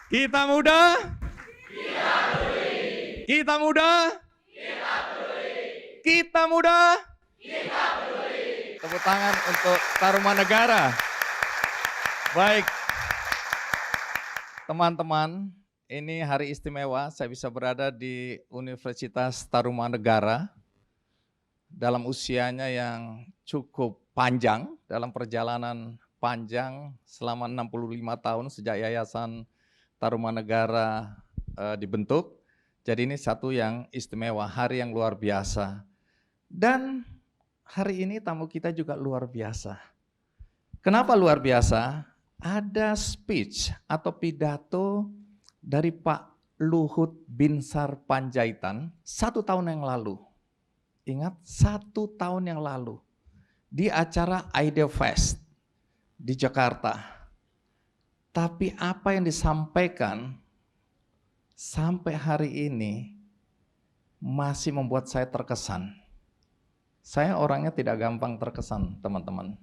Kita muda, kita muda, kita muda. Tepuk tangan untuk Tarumanegara. Baik, teman-teman, ini hari istimewa. Saya bisa berada di Universitas Tarumanegara dalam usianya yang cukup panjang, dalam perjalanan panjang selama 65 tahun sejak Yayasan Tarumanegara dibentuk. Jadi ini satu yang istimewa, hari yang luar biasa. Dan hari ini tamu kita juga luar biasa. Kenapa luar biasa? Ada speech atau pidato dari Pak Luhut Binsar Panjaitan 1 tahun yang lalu. Ingat, 1 tahun yang lalu di acara Idea Fest di Jakarta. Tapi apa yang disampaikan sampai hari ini masih membuat saya terkesan. Saya orangnya tidak gampang terkesan, teman-teman.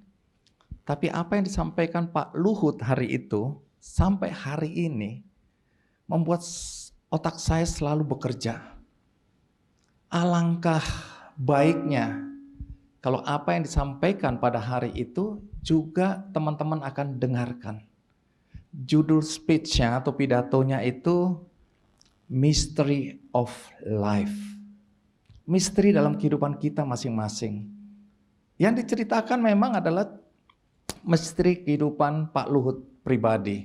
Tapi apa yang disampaikan Pak Luhut hari itu sampai hari ini membuat otak saya selalu bekerja. Alangkah baiknya kalau apa yang disampaikan pada hari itu juga teman-teman akan dengarkan. Judul speech-nya atau pidatonya itu Mystery of Life. Misteri dalam kehidupan kita masing-masing. Yang diceritakan memang adalah misteri kehidupan Pak Luhut pribadi.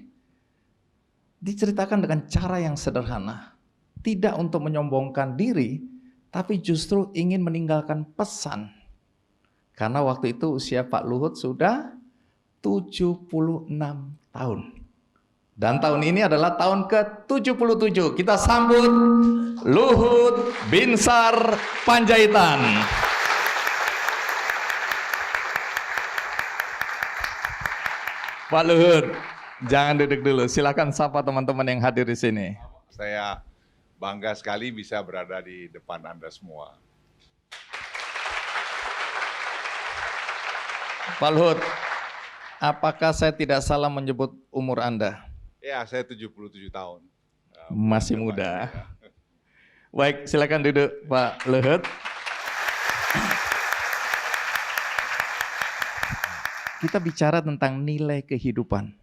Diceritakan dengan cara yang sederhana. Tidak untuk menyombongkan diri, tapi justru ingin meninggalkan pesan. Karena waktu itu usia Pak Luhut sudah 76 tahun. Dan tahun ini adalah tahun ke-77. Kita sambut Luhut Binsar Panjaitan. Pak Luhut, jangan duduk dulu. Silakan sapa teman-teman yang hadir di sini. Saya bangga sekali bisa berada di depan Anda semua. Pak Luhut, apakah saya tidak salah menyebut umur Anda? Ya, saya 77 tahun. Masih muda. Baik, silakan duduk Pak Luhut. Kita bicara tentang nilai kehidupan.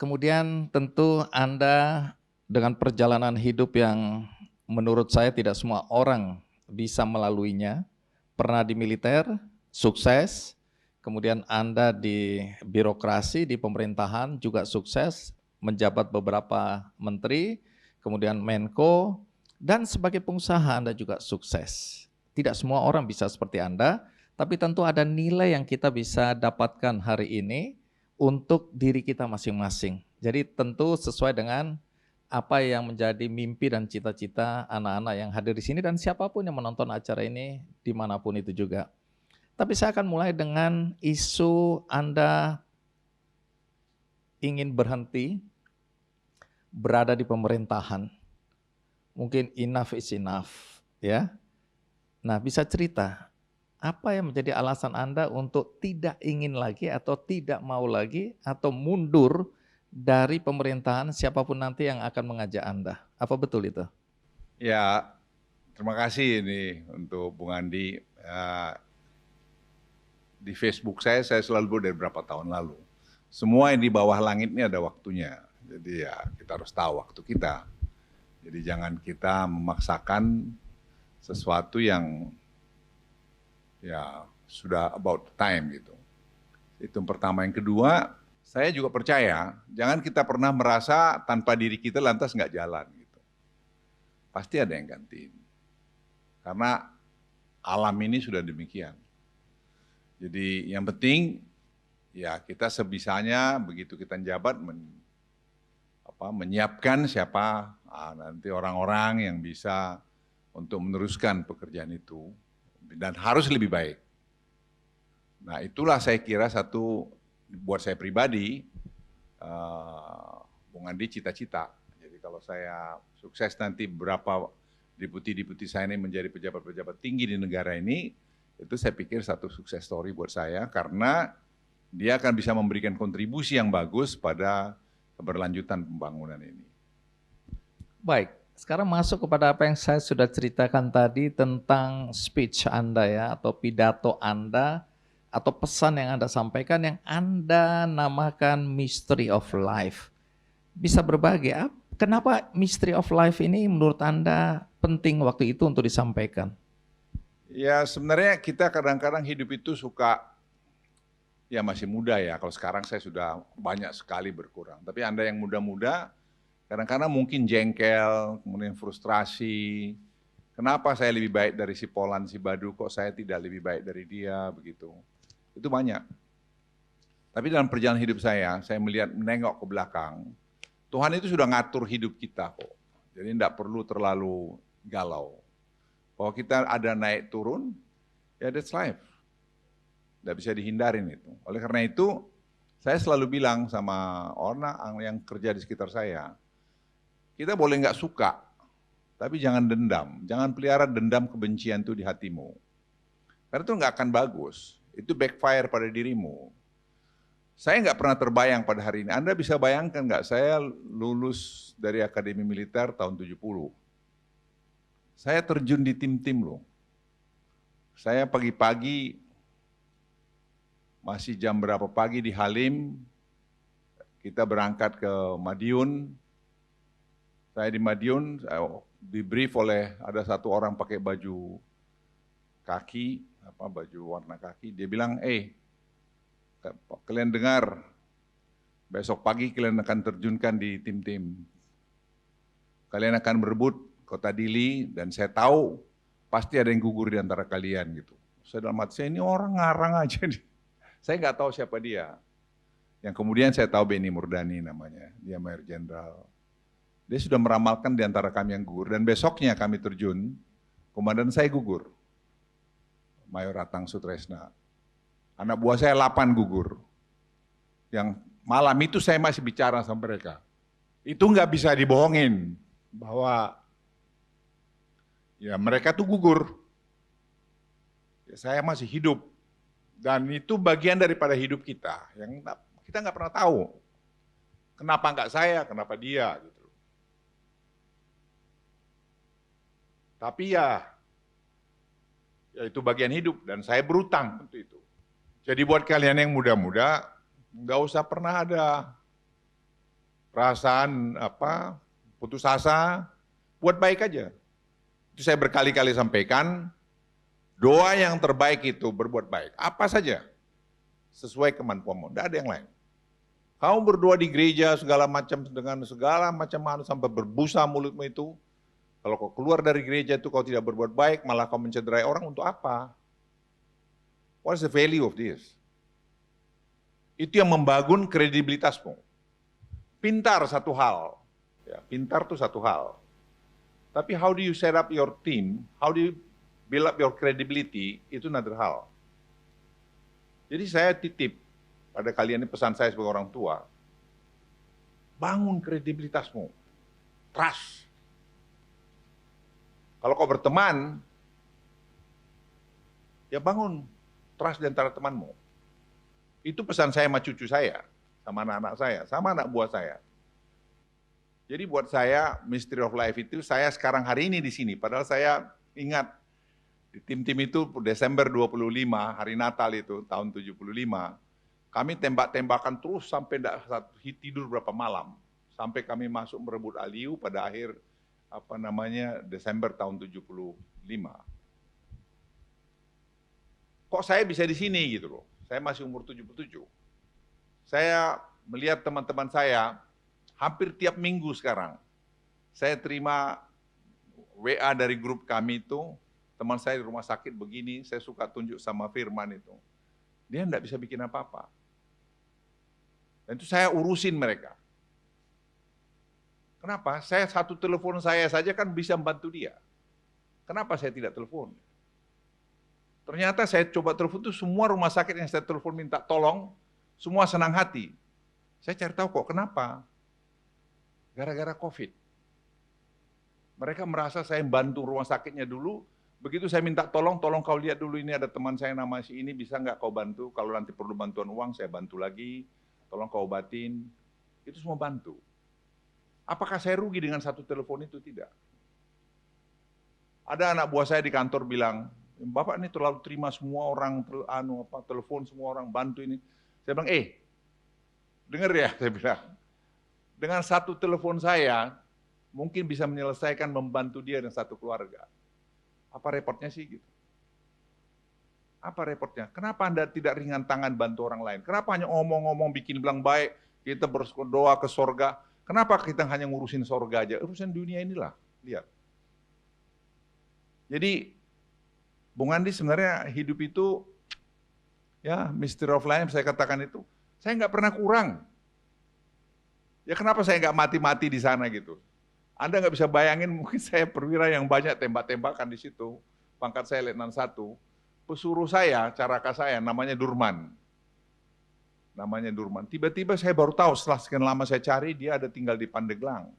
Kemudian tentu Anda dengan perjalanan hidup yang menurut saya tidak semua orang bisa melaluinya. Pernah di militer, sukses. Kemudian Anda di birokrasi, di pemerintahan juga sukses, menjabat beberapa menteri, kemudian Menko, dan sebagai pengusaha Anda juga sukses. Tidak semua orang bisa seperti Anda, tapi tentu ada nilai yang kita bisa dapatkan hari ini untuk diri kita masing-masing. Jadi tentu sesuai dengan apa yang menjadi mimpi dan cita-cita anak-anak yang hadir di sini dan siapapun yang menonton acara ini dimanapun itu juga. Tapi saya akan mulai dengan isu Anda ingin berhenti berada di pemerintahan. Mungkin enough is enough, ya. Nah, bisa cerita apa yang menjadi alasan Anda untuk tidak ingin lagi atau tidak mau lagi atau mundur dari pemerintahan siapapun nanti yang akan mengajak Anda. Apa betul itu? Ya, terima kasih ini untuk Bung Andi. Di Facebook saya selalu buat dari beberapa tahun lalu. Semua yang di bawah langit ini ada waktunya. Jadi ya kita harus tahu waktu kita. Jadi jangan kita memaksakan sesuatu yang ya sudah about time gitu. Itu yang pertama. Yang kedua, saya juga percaya jangan kita pernah merasa tanpa diri kita lantas nggak jalan gitu. Pasti ada yang gantiin. Karena alam ini sudah demikian. Jadi yang penting ya kita sebisanya begitu kita menjabat menyiapkan siapa nanti orang-orang yang bisa untuk meneruskan pekerjaan itu dan harus lebih baik. Nah itulah saya kira satu buat saya pribadi Bung Andi cita-cita. Jadi kalau saya sukses nanti beberapa deputi-deputi saya ini menjadi pejabat-pejabat tinggi di negara ini, itu saya pikir satu sukses story buat saya karena dia akan bisa memberikan kontribusi yang bagus pada keberlanjutan pembangunan ini. Baik, sekarang masuk kepada apa yang saya sudah ceritakan tadi tentang speech Anda ya, atau pidato Anda, atau pesan yang Anda sampaikan yang Anda namakan Mystery of Life. Bisa berbagi, kenapa Mystery of Life ini menurut Anda penting waktu itu untuk disampaikan? Ya sebenarnya kita kadang-kadang hidup itu suka, ya masih muda ya, kalau sekarang saya sudah banyak sekali berkurang. Tapi Anda yang muda-muda, kadang-kadang mungkin jengkel, kemudian frustrasi. Kenapa saya lebih baik dari si Polan, si Badu, kok saya tidak lebih baik dari dia, begitu. Itu banyak. Tapi dalam perjalanan hidup saya melihat, menengok ke belakang, Tuhan itu sudah ngatur hidup kita kok. Jadi tidak perlu terlalu galau. Kalau kita ada naik turun, ya that's life. Tidak bisa dihindarin itu. Oleh karena itu, saya selalu bilang sama orang yang kerja di sekitar saya, kita boleh nggak suka, tapi jangan dendam. Jangan pelihara dendam kebencian itu di hatimu. Karena itu nggak akan bagus. Itu backfire pada dirimu. Saya nggak pernah terbayang pada hari ini. Anda bisa bayangkan nggak, saya lulus dari Akademi Militer tahun 70. Saya terjun di tim-tim loh. Saya pagi-pagi, masih jam berapa pagi di Halim, kita berangkat ke Madiun. Saya di Madiun, di brief oleh ada satu orang pakai baju kaki, baju warna kaki. Dia bilang, kalian dengar, besok pagi kalian akan terjunkan di tim-tim. Kalian akan berebut Kota Dili, dan saya tahu pasti ada yang gugur di antara kalian gitu. Saya dalam hati saya, ini orang ngarang aja. Saya nggak tahu siapa dia. Yang kemudian saya tahu Benny Murdani namanya, dia Mayor Jenderal. Dia sudah meramalkan di antara kami yang gugur, dan besoknya kami terjun, komandan saya gugur, Mayor Atang Sutresna. Anak buah saya 8 gugur. Yang malam itu saya masih bicara sama mereka. Itu nggak bisa dibohongin, bahwa ya mereka tuh gugur. Ya, saya masih hidup. Dan itu bagian daripada hidup kita, yang kita nggak pernah tahu. Kenapa nggak saya, kenapa dia, gitu. Tapi ya itu bagian hidup, dan saya berutang untuk itu. Jadi buat kalian yang muda-muda, nggak usah pernah ada perasaan putus asa, buat baik aja. Itu saya berkali-kali sampaikan, doa yang terbaik itu berbuat baik. Apa saja, sesuai kemampuanmu, tidak ada yang lain. Kamu berdoa di gereja segala macam, dengan segala macam sampai berbusa mulutmu itu, kalau kau keluar dari gereja itu kau tidak berbuat baik, malah kau mencederai orang, untuk apa? What is the value of this? Itu yang membangun kredibilitasmu. Pintar satu hal, ya, pintar itu satu hal. Tapi how do you set up your team, how do you build up your credibility, itu another hal. Jadi saya titip pada kalian, ini pesan saya sebagai orang tua, bangun kredibilitasmu, trust. Kalau kau berteman, ya bangun trust di antara temanmu. Itu pesan saya sama cucu saya, sama anak-anak saya, sama anak buah saya. Jadi buat saya, Mystery of Life itu, saya sekarang hari ini di sini, padahal saya ingat, di tim-tim itu Desember 25, hari Natal itu, tahun 75, kami tembak-tembakan terus sampai tidur berapa malam. Sampai kami masuk merebut Aliu pada akhir, Desember tahun 75. Kok saya bisa di sini gitu loh, saya masih umur 77. Saya melihat teman-teman saya, hampir tiap minggu sekarang, saya terima WA dari grup kami itu, teman saya di rumah sakit begini, saya suka tunjuk sama Firman itu. Dia enggak bisa bikin apa-apa. Dan itu saya urusin mereka. Kenapa? Saya satu telepon saya saja kan bisa membantu dia. Kenapa saya tidak telepon? Ternyata saya coba telepon itu semua rumah sakit yang saya telepon minta tolong, semua senang hati. Saya cari tahu kok kenapa. Gara-gara COVID. Mereka merasa saya bantu rumah sakitnya dulu, begitu saya minta tolong kau lihat dulu, ini ada teman saya nama si ini, bisa nggak kau bantu, kalau nanti perlu bantuan uang saya bantu lagi, tolong kau obatin. Itu semua bantu. Apakah saya rugi dengan satu telepon itu? Tidak. Ada anak buah saya di kantor bilang, Bapak ini terlalu terima semua orang, telepon semua orang, bantu ini. Saya bilang, dengar ya, saya bilang. Dengan satu telepon saya, mungkin bisa menyelesaikan membantu dia dan satu keluarga. Apa repotnya sih gitu? Apa repotnya? Kenapa Anda tidak ringan tangan bantu orang lain? Kenapa hanya ngomong-ngomong bikin bilang baik, kita berdoa ke sorga? Kenapa kita hanya ngurusin sorga aja? Urusan dunia inilah, lihat. Jadi, Bung Andi sebenarnya hidup itu, ya mystery of life saya katakan itu, saya nggak pernah kurang. Ya kenapa saya nggak mati-mati di sana gitu? Anda nggak bisa bayangin mungkin saya perwira yang banyak tembak-tembakan di situ. Pangkat saya Letnan 1. Pesuruh saya, caraka saya, namanya Durman. Namanya Durman. Tiba-tiba saya baru tahu setelah sekian lama saya cari, dia ada tinggal di Pandeglang.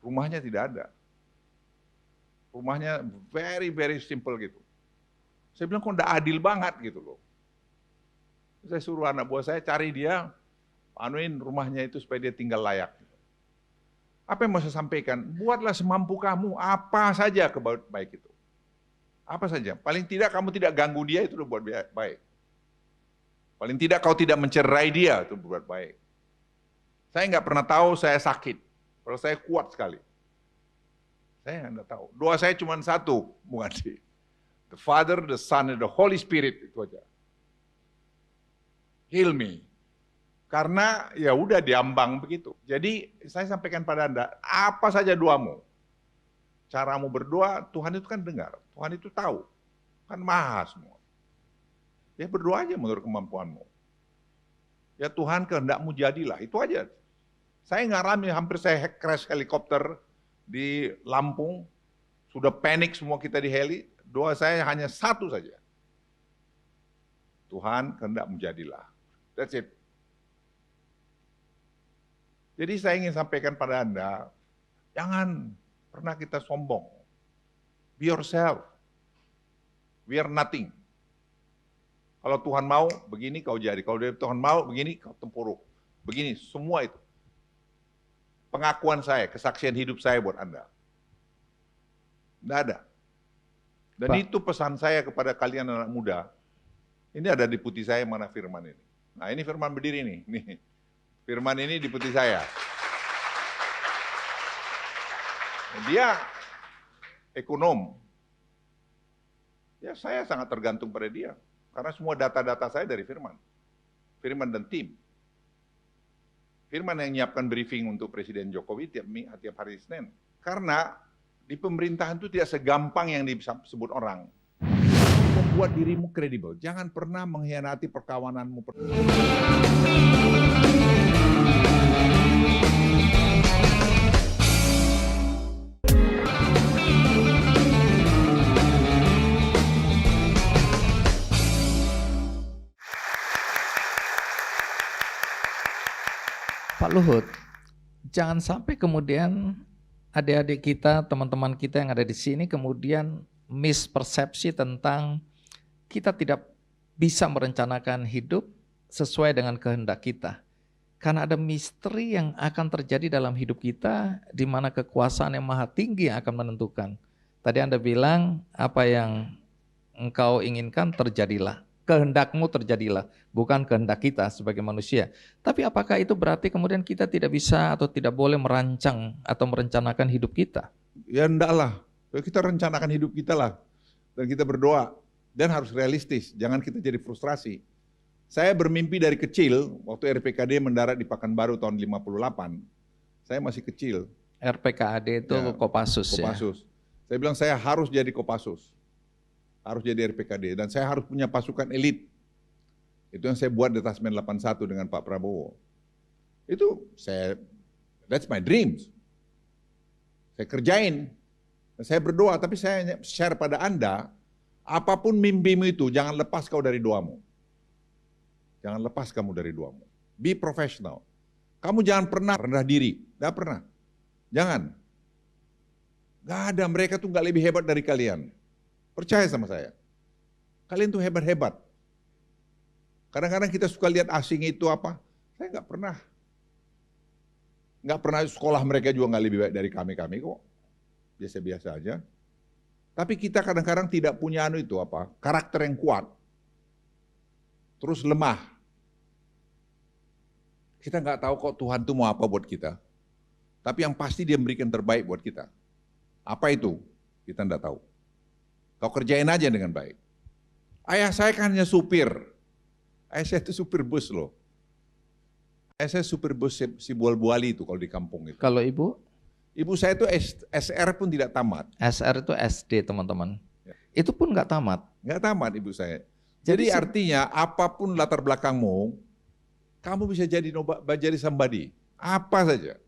Rumahnya tidak ada. Rumahnya very, very simple gitu. Saya bilang kok nggak adil banget gitu loh. Saya suruh anak buah saya cari dia, anuin rumahnya itu supaya dia tinggal layak. Apa yang mau saya sampaikan? Buatlah semampu kamu, apa saja baik itu. Apa saja. Paling tidak kamu tidak ganggu dia, itu udah buat baik. Paling tidak kau tidak mencerai dia, itu buat baik. Saya nggak pernah tahu saya sakit. Kalau saya kuat sekali. Saya nggak tahu. Doa saya cuma satu, Bung Andi. The Father, the Son, and the Holy Spirit, itu aja. Heal me. Karena ya udah diambang begitu. Jadi saya sampaikan pada Anda, apa saja doamu, caramu berdoa, Tuhan itu kan dengar, Tuhan itu tahu, kan maha semua. Ya berdoa aja menurut kemampuanmu. Ya Tuhan kehendakmu jadilah, itu aja. Saya ngalami hampir saya crash helikopter di Lampung, sudah panik semua kita di heli, doa saya hanya satu saja. Tuhan kehendakmu jadilah. That's it. Jadi saya ingin sampaikan pada Anda, jangan pernah kita sombong. Be yourself. We are nothing. Kalau Tuhan mau, begini kau jadi. Kalau Tuhan mau, begini kau tempuruk. Begini, semua itu. Pengakuan saya, kesaksian hidup saya buat Anda. Tidak ada. Dan Pak. itu pesan saya kepada kalian anak muda. Ini ada di putih saya mana Firman ini. Nah ini Firman berdiri nih. Nih. Firman ini di putih saya. Dia ekonom. Ya saya sangat tergantung pada dia. Karena semua data-data saya dari Firman. Firman dan tim. Firman yang menyiapkan briefing untuk Presiden Jokowi tiap hari Senin. Karena di pemerintahan itu tidak segampang yang disebut orang. Membuat dirimu kredibel. Jangan pernah mengkhianati perkawananmu. Pak Luhut, jangan sampai kemudian adik-adik kita, teman-teman kita yang ada di sini kemudian mispersepsi tentang kita tidak bisa merencanakan hidup sesuai dengan kehendak kita. Karena ada misteri yang akan terjadi dalam hidup kita di mana kekuasaan yang maha tinggi yang akan menentukan. Tadi Anda bilang apa yang engkau inginkan terjadilah. Kehendakmu terjadilah, bukan kehendak kita sebagai manusia. Tapi apakah itu berarti kemudian kita tidak bisa atau tidak boleh merancang atau merencanakan hidup kita? Ya enggak lah, kita rencanakan hidup kita lah. Dan kita berdoa, dan harus realistis, jangan kita jadi frustrasi. Saya bermimpi dari kecil, waktu RPKD mendarat di Pekanbaru tahun 58, saya masih kecil. RPKAD itu Ya, Kopassus ya? Kopassus. Saya bilang saya harus jadi Kopassus. Harus jadi RPKD, dan saya harus punya pasukan elit. Itu yang saya buat Detasmen 81 dengan Pak Prabowo. Itu that's my dreams. Saya kerjain, dan saya berdoa, tapi saya share pada Anda, apapun mimpimu itu, jangan lepas kau dari doamu. Jangan lepas kamu dari doamu. Be professional. Kamu jangan pernah rendah diri, tidak pernah. Jangan. Gak ada, mereka tuh gak lebih hebat dari kalian. Percaya sama saya. Kalian tuh hebat-hebat. Kadang-kadang kita suka lihat asing itu apa. Saya nggak pernah. Nggak pernah sekolah mereka juga nggak lebih baik dari kami kok. Biasa-biasa aja. Tapi kita kadang-kadang tidak punya karakter yang kuat. Terus lemah. Kita nggak tahu kok Tuhan itu mau apa buat kita. Tapi yang pasti dia memberikan terbaik buat kita. Apa itu? Kita nggak tahu. Kau kerjain aja dengan baik. Ayah saya kan hanya supir. Ayah saya itu supir bus loh. Ayah saya supir bus si Bual-Buali itu kalau di kampung itu. Kalau ibu? Ibu saya itu SR pun tidak tamat. SR itu SD teman-teman. Ya. Itu pun nggak tamat. Nggak tamat ibu saya. Jadi artinya apapun latar belakangmu, kamu bisa jadi somebody. Apa saja.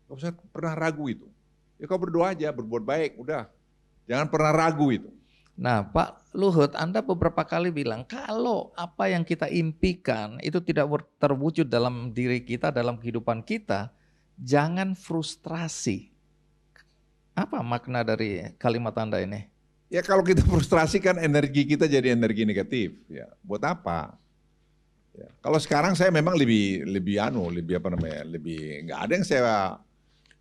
Gak usah pernah ragu itu. Ya kau berdoa aja, berbuat baik, udah. Jangan pernah ragu itu. Nah Pak Luhut, Anda beberapa kali bilang kalau apa yang kita impikan itu tidak terwujud dalam diri kita, dalam kehidupan kita, jangan frustrasi. Apa makna dari kalimat Anda ini? Ya kalau kita frustrasi kan energi kita jadi energi negatif. Ya, buat apa? Ya, kalau sekarang saya memang lebih nggak ada yang saya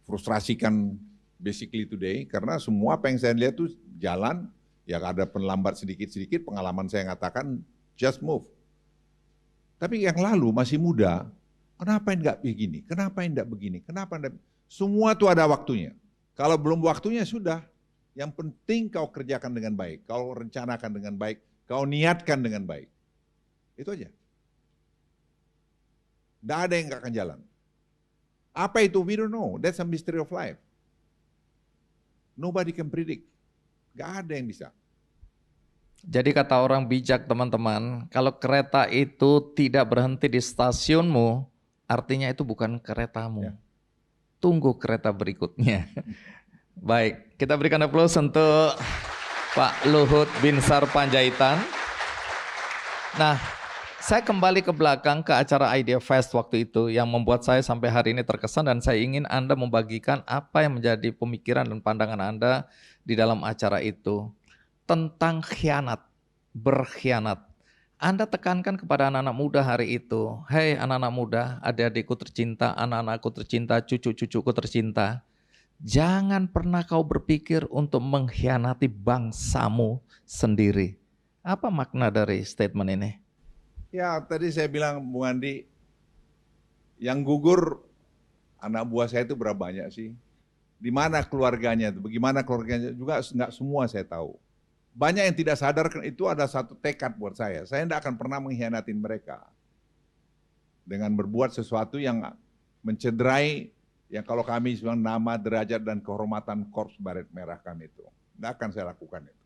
frustrasikan basically today karena semua apa yang saya lihat tuh jalan. Ya ada penlambat sedikit-sedikit, pengalaman saya mengatakan just move. Tapi yang lalu masih muda, kenapa enggak begini? Kenapa enggak begini? Kenapa enggak? Semua itu ada waktunya. Kalau belum waktunya sudah. Yang penting kau kerjakan dengan baik, kau rencanakan dengan baik, kau niatkan dengan baik. Itu aja. Enggak ada yang enggak akan jalan. Apa itu? We don't know. That's a mystery of life. Nobody can predict. Gak ada yang bisa. Jadi kata orang bijak teman-teman, kalau kereta itu tidak berhenti di stasiunmu, artinya itu bukan keretamu. Ya. Tunggu kereta berikutnya. Baik, kita berikan aplaus untuk Pak Luhut Binsar Panjaitan. Nah, saya kembali ke belakang ke acara Idea Fest waktu itu yang membuat saya sampai hari ini terkesan dan saya ingin Anda membagikan apa yang menjadi pemikiran dan pandangan Anda di dalam acara itu tentang khianat, berkhianat. Anda tekankan kepada anak-anak muda hari itu, hei anak-anak muda, adik-adikku tercinta, anak-anakku tercinta, cucu-cucuku tercinta, jangan pernah kau berpikir untuk mengkhianati bangsamu sendiri. Apa makna dari statement ini? Ya tadi saya bilang Bung Andi, yang gugur anak buah saya itu berapa banyak sih? Di mana keluarganya, bagaimana keluarganya juga nggak semua saya tahu. Banyak yang tidak sadar itu ada satu tekad buat saya. Saya tidak akan pernah mengkhianatin mereka dengan berbuat sesuatu yang mencederai yang kalau kami bilang nama, derajat dan kehormatan Korps Baret Merah kami itu. Tidak akan saya lakukan itu.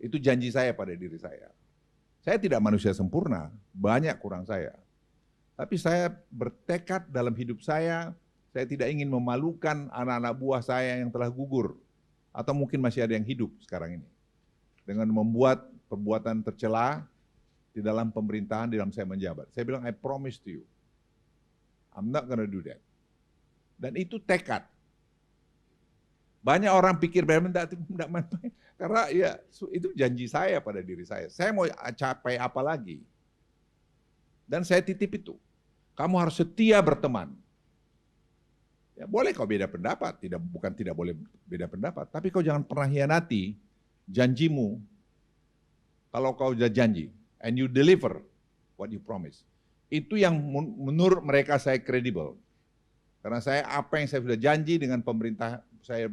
Itu janji saya pada diri saya. Saya tidak manusia sempurna, banyak kurang saya. Tapi saya bertekad dalam hidup saya tidak ingin memalukan anak-anak buah saya yang telah gugur. Atau mungkin masih ada yang hidup sekarang ini. Dengan membuat perbuatan tercela di dalam pemerintahan, di dalam saya menjabat. Saya bilang, I promise to you, I'm not gonna do that. Dan itu tekad. Banyak orang pikir, karena ya itu janji saya pada diri saya. Saya mau capai apa lagi? Dan saya titip itu. Kamu harus setia berteman. Ya, boleh kau beda pendapat, bukan tidak boleh beda pendapat, tapi kau jangan pernah hianati janjimu. Kalau kau sudah janji, and you deliver what you promise. Itu yang menurut mereka saya kredibel. Karena saya apa yang saya sudah janji dengan pemerintah saya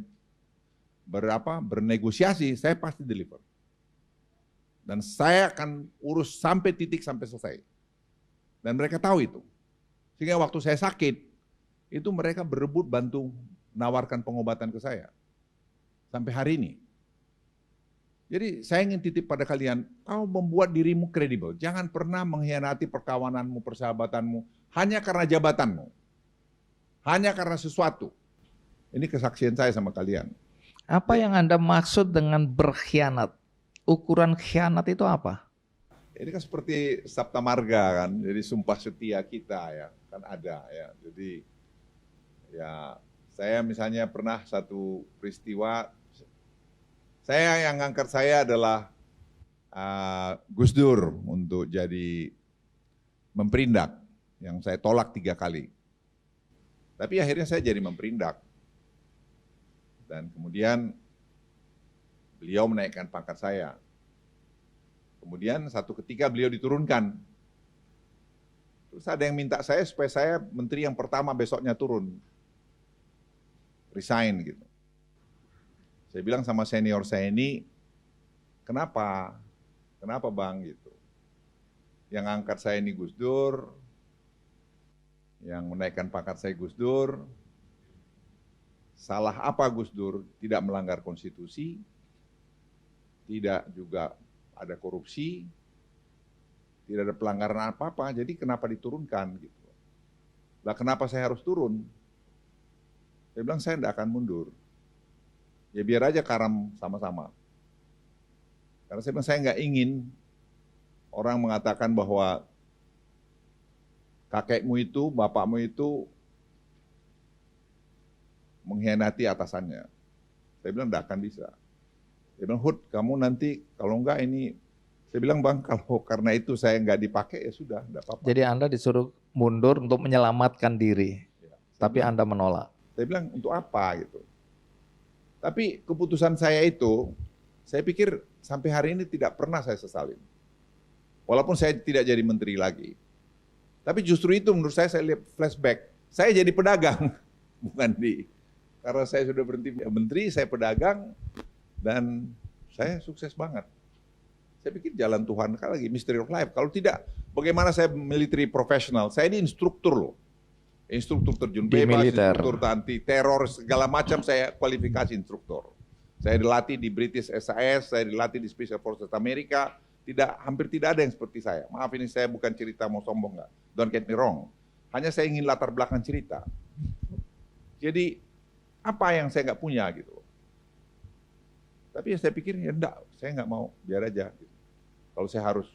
bernegosiasi, saya pasti deliver. Dan saya akan urus sampai titik sampai selesai. Dan mereka tahu itu. Sehingga waktu saya sakit, itu mereka berebut bantu menawarkan pengobatan ke saya. Sampai hari ini. Jadi saya ingin titip pada kalian, kau membuat dirimu kredibel. Jangan pernah mengkhianati perkawananmu, persahabatanmu, hanya karena jabatanmu. Hanya karena sesuatu. Ini kesaksian saya sama kalian. Apa yang Anda maksud dengan berkhianat? Ukuran khianat itu apa? Ini kan seperti Sabta Marga kan, jadi sumpah setia kita ya, kan ada ya. Jadi ya, saya misalnya pernah satu peristiwa, saya yang ngangkat saya adalah Gus Dur untuk jadi memperindak, yang saya tolak 3 kali. Tapi akhirnya saya jadi memperindak. Dan kemudian beliau menaikkan pangkat saya. Kemudian satu ketika beliau diturunkan. Terus ada yang minta saya supaya saya menteri yang pertama besoknya turun. Resign gitu. Saya bilang sama senior saya ini, kenapa? Kenapa bang gitu? Yang angkat saya ini Gus Dur, yang menaikkan pangkat saya Gus Dur. Salah apa Gus Dur? Tidak melanggar konstitusi, tidak juga ada korupsi, tidak ada pelanggaran apa-apa, jadi kenapa diturunkan gitu. Lah kenapa saya harus turun? Saya bilang saya tidak akan mundur. Ya biar aja karam sama-sama. Karena saya bilang saya nggak ingin orang mengatakan bahwa kakekmu itu, bapakmu itu mengkhianati atasannya. Saya bilang tidak akan bisa. Dia bilang, Hud, kamu nanti kalau enggak ini, saya bilang bang, kalau karena itu saya nggak dipakai ya sudah, tidak apa-apa. Jadi Anda disuruh mundur untuk menyelamatkan diri, Ya, tapi bilang, Anda menolak. Saya bilang untuk apa gitu. Tapi keputusan saya itu, saya pikir sampai hari ini tidak pernah saya sesalin. Walaupun saya tidak jadi menteri lagi. Tapi justru itu menurut saya lihat flashback. Saya jadi pedagang, bukan karena saya sudah berhenti menteri, saya pedagang, dan saya sukses banget. Saya pikir jalan Tuhan, kan lagi mystery of life. Kalau tidak, bagaimana saya military professional? Saya ini instruktur loh. Instruktur terjun Di bebas, militer. instruktur anti teror, segala macam saya kualifikasi instruktur. Saya dilatih di British SAS, saya dilatih di Special Forces Amerika. Hampir tidak ada yang seperti saya. Maaf ini saya bukan cerita mau sombong nggak. Don't get me wrong. Hanya saya ingin latar belakang cerita. Jadi apa yang saya nggak punya gitu. Tapi saya pikir ya enggak, saya nggak mau, biar aja. Gitu. Kalau saya harus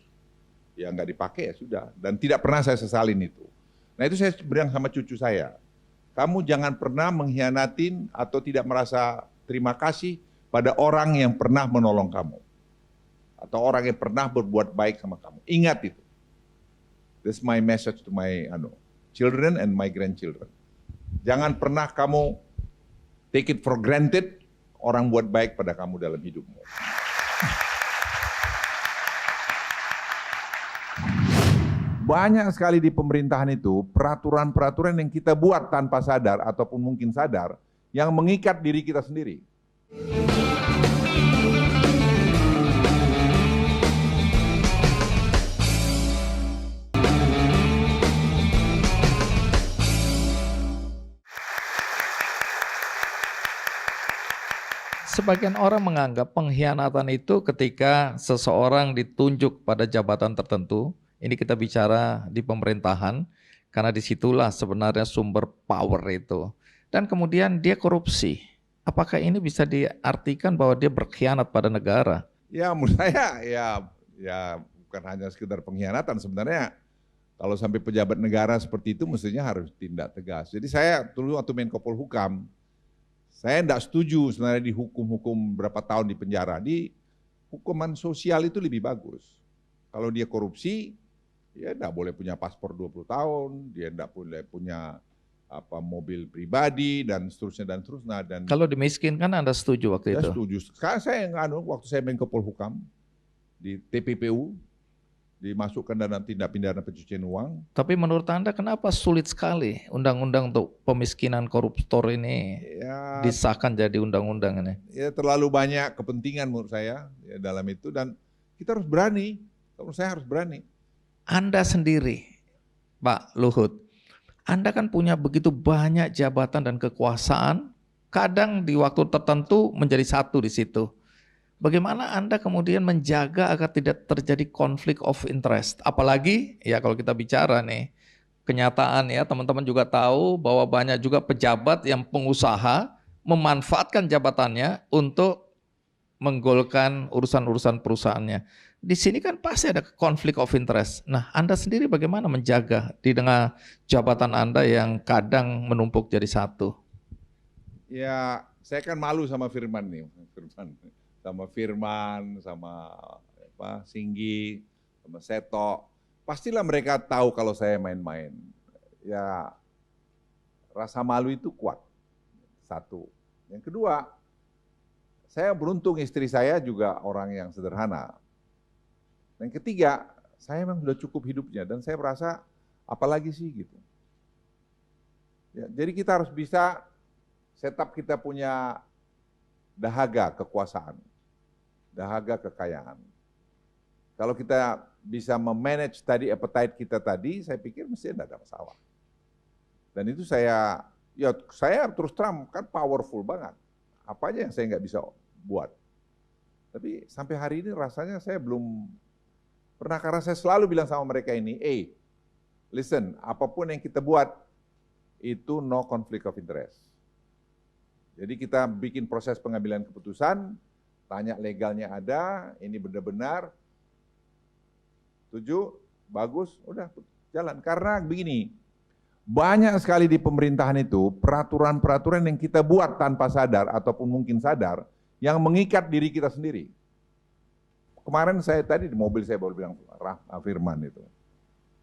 ya nggak dipakai ya sudah. Dan tidak pernah saya sesalin itu. Nah itu saya bilang sama cucu saya, kamu jangan pernah mengkhianatin atau tidak merasa terima kasih pada orang yang pernah menolong kamu. Atau orang yang pernah berbuat baik sama kamu. Ingat itu. That's my message to my children and my grandchildren. Jangan pernah kamu take it for granted orang buat baik pada kamu dalam hidupmu. Banyak sekali di pemerintahan itu peraturan-peraturan yang kita buat tanpa sadar ataupun mungkin sadar yang mengikat diri kita sendiri. Sebagian orang menganggap pengkhianatan itu ketika seseorang ditunjuk pada jabatan tertentu. Ini kita bicara di pemerintahan, karena disitulah sebenarnya sumber power itu. Dan kemudian dia korupsi. Apakah ini bisa diartikan bahwa dia berkhianat pada negara? Ya menurut saya ya bukan hanya sekedar pengkhianatan sebenarnya. Kalau sampai pejabat negara seperti itu mestinya harus tindak tegas. Jadi saya dulu waktu Menko Polhukam, saya tidak setuju sebenarnya dihukum berapa tahun di penjara. Di hukuman sosial itu lebih bagus. Kalau dia korupsi, dia tidak boleh punya paspor 20 tahun, dia tidak boleh punya mobil pribadi dan seterusnya. Dan kalau dimiskinkan Anda setuju waktu itu? Saya setuju. Sekarang saya waktu saya Menko Polhukam di TPPU dimasukkan dalam tindak pidana pencucian uang. Tapi menurut Anda kenapa sulit sekali undang-undang untuk pemiskinan koruptor ini disahkan jadi undang-undang ini? Ya terlalu banyak kepentingan menurut saya ya, dalam itu, dan kita harus berani. Menurut saya harus berani. Anda sendiri, Pak Luhut, Anda kan punya begitu banyak jabatan dan kekuasaan, kadang di waktu tertentu menjadi satu di situ. Bagaimana Anda kemudian menjaga agar tidak terjadi konflik of interest? Apalagi ya kalau kita bicara nih, kenyataan ya teman-teman juga tahu bahwa banyak juga pejabat yang pengusaha memanfaatkan jabatannya untuk menggolkan urusan-urusan perusahaannya. Di sini kan pasti ada konflik of interest. Nah, Anda sendiri bagaimana menjaga di tengah jabatan Anda yang kadang menumpuk jadi satu? Ya, saya kan malu sama Firman nih, sama Singgi, sama Seto. Pastilah mereka tahu kalau saya main-main. Ya, rasa malu itu kuat. Satu. Yang kedua, saya beruntung istri saya juga orang yang sederhana. Yang ketiga, saya memang sudah cukup hidupnya dan saya merasa apalagi sih gitu. Ya, jadi kita harus bisa setup kita punya dahaga kekuasaan, dahaga kekayaan. Kalau kita bisa memanage tadi appetite kita tadi, saya pikir mesti tidak ada masalah. Dan itu saya terus terang kan powerful banget. Apa aja yang saya nggak bisa buat. Tapi sampai hari ini rasanya saya belum pernah, karena saya selalu bilang sama mereka ini, listen, apapun yang kita buat itu no conflict of interest. Jadi kita bikin proses pengambilan keputusan, tanya legalnya ada, ini benar-benar, setuju, bagus, udah jalan. Karena begini, banyak sekali di pemerintahan itu peraturan-peraturan yang kita buat tanpa sadar ataupun mungkin sadar yang mengikat diri kita sendiri. Kemarin saya tadi di mobil saya baru bilang Firman itu.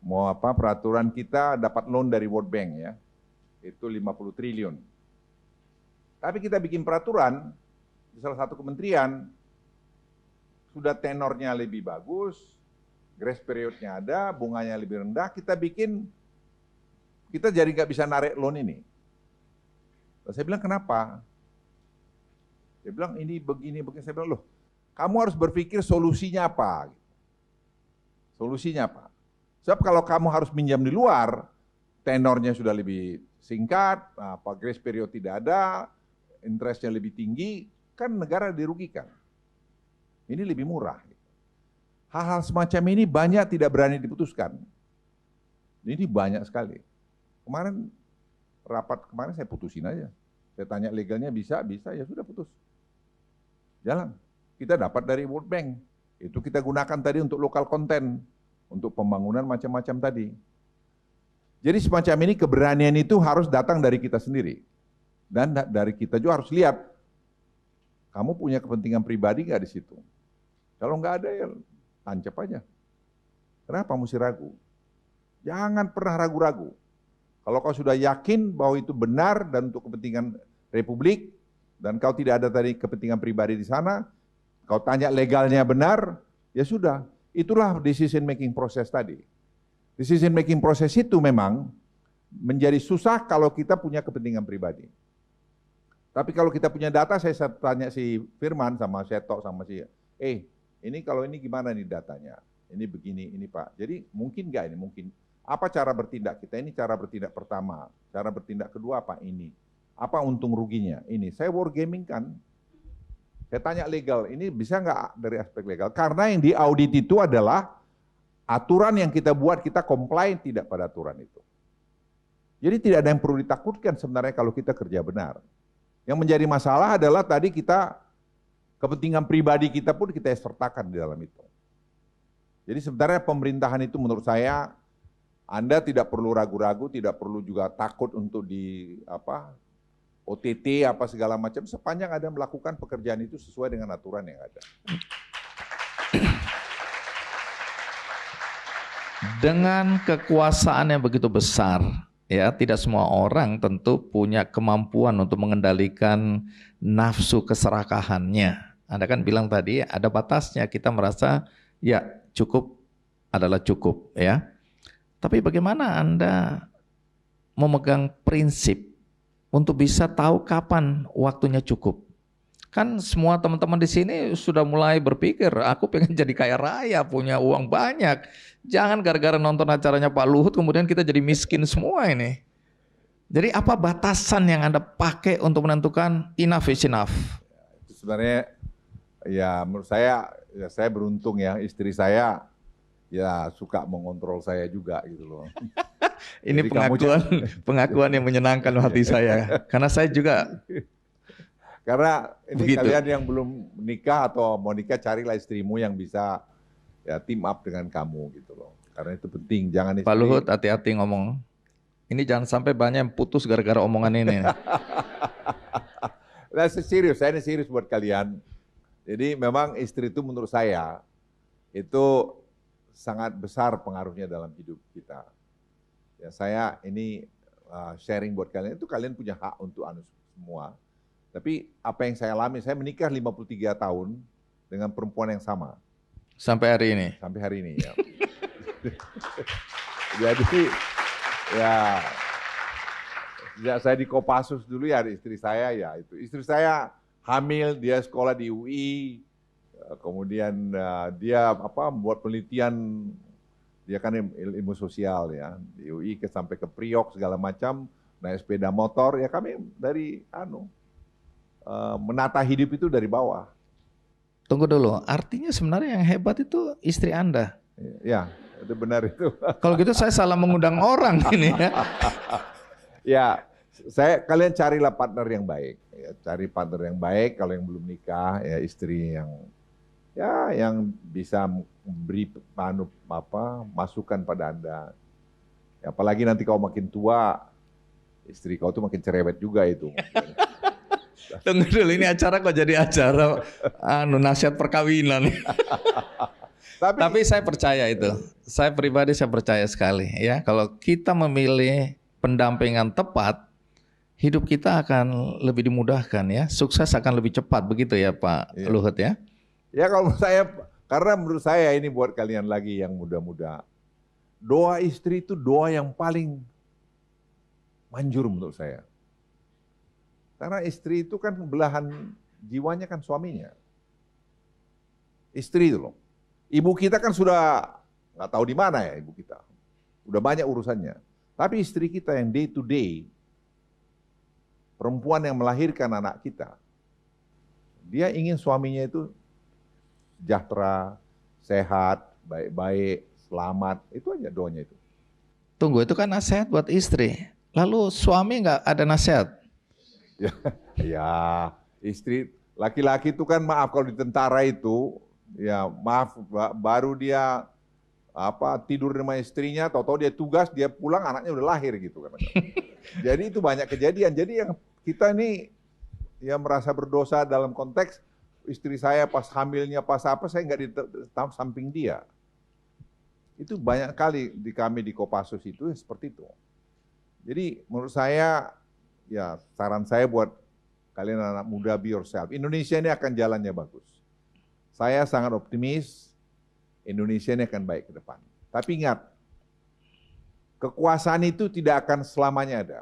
Mau apa peraturan kita dapat loan dari World Bank ya. Itu 50 triliun. Tapi kita bikin peraturan di salah satu kementerian sudah tenornya lebih bagus, grace periodnya ada, bunganya lebih rendah, kita jadi nggak bisa narik loan ini. Lalu saya bilang kenapa? Dia bilang ini begini. Saya bilang loh, kamu harus berpikir solusinya apa. Solusinya apa? Sebab kalau kamu harus minjam di luar, tenornya sudah lebih singkat, grace period tidak ada, interestnya lebih tinggi, kan negara dirugikan. Ini lebih murah. Hal-hal semacam ini banyak tidak berani diputuskan. Ini banyak sekali. Rapat kemarin saya putusin aja. Saya tanya legalnya bisa, ya sudah putus. Jalan. Kita dapat dari World Bank. Itu kita gunakan tadi untuk lokal konten, untuk pembangunan macam-macam tadi. Jadi semacam ini keberanian itu harus datang dari kita sendiri. Dan dari kita juga harus lihat, kamu punya kepentingan pribadi nggak di situ? Kalau nggak ada ya tancap aja. Kenapa mesti ragu? Jangan pernah ragu-ragu. Kalau kau sudah yakin bahwa itu benar dan untuk kepentingan Republik, dan kau tidak ada tadi kepentingan pribadi di sana, kau tanya legalnya benar, ya sudah. Itulah decision making proses tadi. Decision making proses itu memang menjadi susah kalau kita punya kepentingan pribadi. Tapi kalau kita punya data, saya tanya si Firman sama Seto sama si, ini kalau ini gimana nih datanya? Ini begini, ini Pak. Jadi mungkin nggak ini? Mungkin. Apa cara bertindak kita? Ini cara bertindak pertama. Cara bertindak kedua apa? Ini. Apa untung ruginya? Ini. Saya wargaming kan. Saya tanya legal, ini bisa nggak dari aspek legal? Karena yang diaudit itu adalah aturan yang kita buat, kita comply tidak pada aturan itu. Jadi tidak ada yang perlu ditakutkan sebenarnya kalau kita kerja benar. Yang menjadi masalah adalah tadi kita, kepentingan pribadi kita pun kita sertakan di dalam itu. Jadi sebenarnya pemerintahan itu menurut saya, Anda tidak perlu ragu-ragu, tidak perlu juga takut untuk OTT apa segala macam, sepanjang Anda melakukan pekerjaan itu sesuai dengan aturan yang ada. Dengan kekuasaan yang begitu besar, ya tidak semua orang tentu punya kemampuan untuk mengendalikan nafsu keserakahannya. Anda kan bilang tadi ada batasnya, kita merasa ya cukup adalah cukup ya. Tapi bagaimana Anda memegang prinsip untuk bisa tahu kapan waktunya cukup? Kan semua teman-teman di sini sudah mulai berpikir, aku pengen jadi kaya raya, punya uang banyak. Jangan gara-gara nonton acaranya Pak Luhut kemudian kita jadi miskin semua ini. Jadi apa batasan yang Anda pakai untuk menentukan enough is enough? Itu sebenarnya ya menurut saya, ya saya beruntung ya, istri saya ya suka mengontrol saya juga gitu loh. Ini pengakuan yang menyenangkan hati saya. Karena saya juga karena ini begitu. Kalian yang belum menikah atau mau nikah, carilah istrimu yang bisa ya team up dengan kamu gitu loh. Karena itu penting, jangan istri. Pak Luhut hati-hati ngomong. Ini jangan sampai banyak yang putus gara-gara omongan ini. Nah, serius, saya ini serius buat kalian. Jadi memang istri itu menurut saya itu sangat besar pengaruhnya dalam hidup kita. Ya saya ini sharing buat kalian, itu kalian punya hak untuk semua. Tapi apa yang saya alami, saya menikah 53 tahun dengan perempuan yang sama. Sampai hari ini? Sampai hari ini, ya. Jadi, ya, sejak saya di Kopassus dulu ya, istri saya ya itu. Istri saya hamil, dia sekolah di UI, kemudian dia buat penelitian, dia kan ilmu sosial ya, di UI sampai ke Priok segala macam, naik sepeda motor, ya kami dari menata hidup itu dari bawah. Tunggu dulu, artinya sebenarnya yang hebat itu istri Anda? Ya, itu benar itu. Kalau gitu saya salah mengundang orang ini ya. Ya, kalian carilah partner yang baik. Ya, cari partner yang baik, kalau yang belum nikah, ya istri yang bisa beri masukan pada Anda. Ya, apalagi nanti kau makin tua, istri kau tuh makin cerewet juga itu. Tunggu dulu, ini acara kok jadi acara nasihat perkawinan. Tapi saya percaya itu. Saya pribadi saya percaya sekali ya, kalau kita memilih pendampingan tepat, hidup kita akan lebih dimudahkan ya. Sukses akan lebih cepat, begitu ya Pak Luhut ya. Ya kalau karena menurut saya ini buat kalian lagi yang muda-muda, doa istri itu doa yang paling manjur menurut saya. Karena istri itu kan belahan jiwanya kan suaminya. Istri itu loh. Ibu kita kan sudah nggak tahu di mana ya ibu kita. Udah banyak urusannya. Tapi istri kita yang day to day, perempuan yang melahirkan anak kita, dia ingin suaminya itu sejahtera, sehat, baik-baik, selamat. Itu aja doanya itu. Tunggu, itu kan nasihat buat istri. Lalu suami nggak ada nasihat? Ya, istri, laki-laki itu kan maaf kalau di tentara itu, ya maaf baru dia tidur sama istrinya, tahu-tahu dia tugas, dia pulang anaknya udah lahir gitu kan. Jadi itu banyak kejadian. Jadi yang kita ini ya merasa berdosa dalam konteks istri saya pas hamilnya pas saya nggak di samping dia. Itu banyak kali kami di Kopassus itu seperti itu. Jadi menurut saya ya saran saya buat kalian anak muda, be yourself. Indonesia ini akan jalannya bagus. Saya sangat optimis Indonesia ini akan baik ke depan. Tapi ingat, kekuasaan itu tidak akan selamanya ada.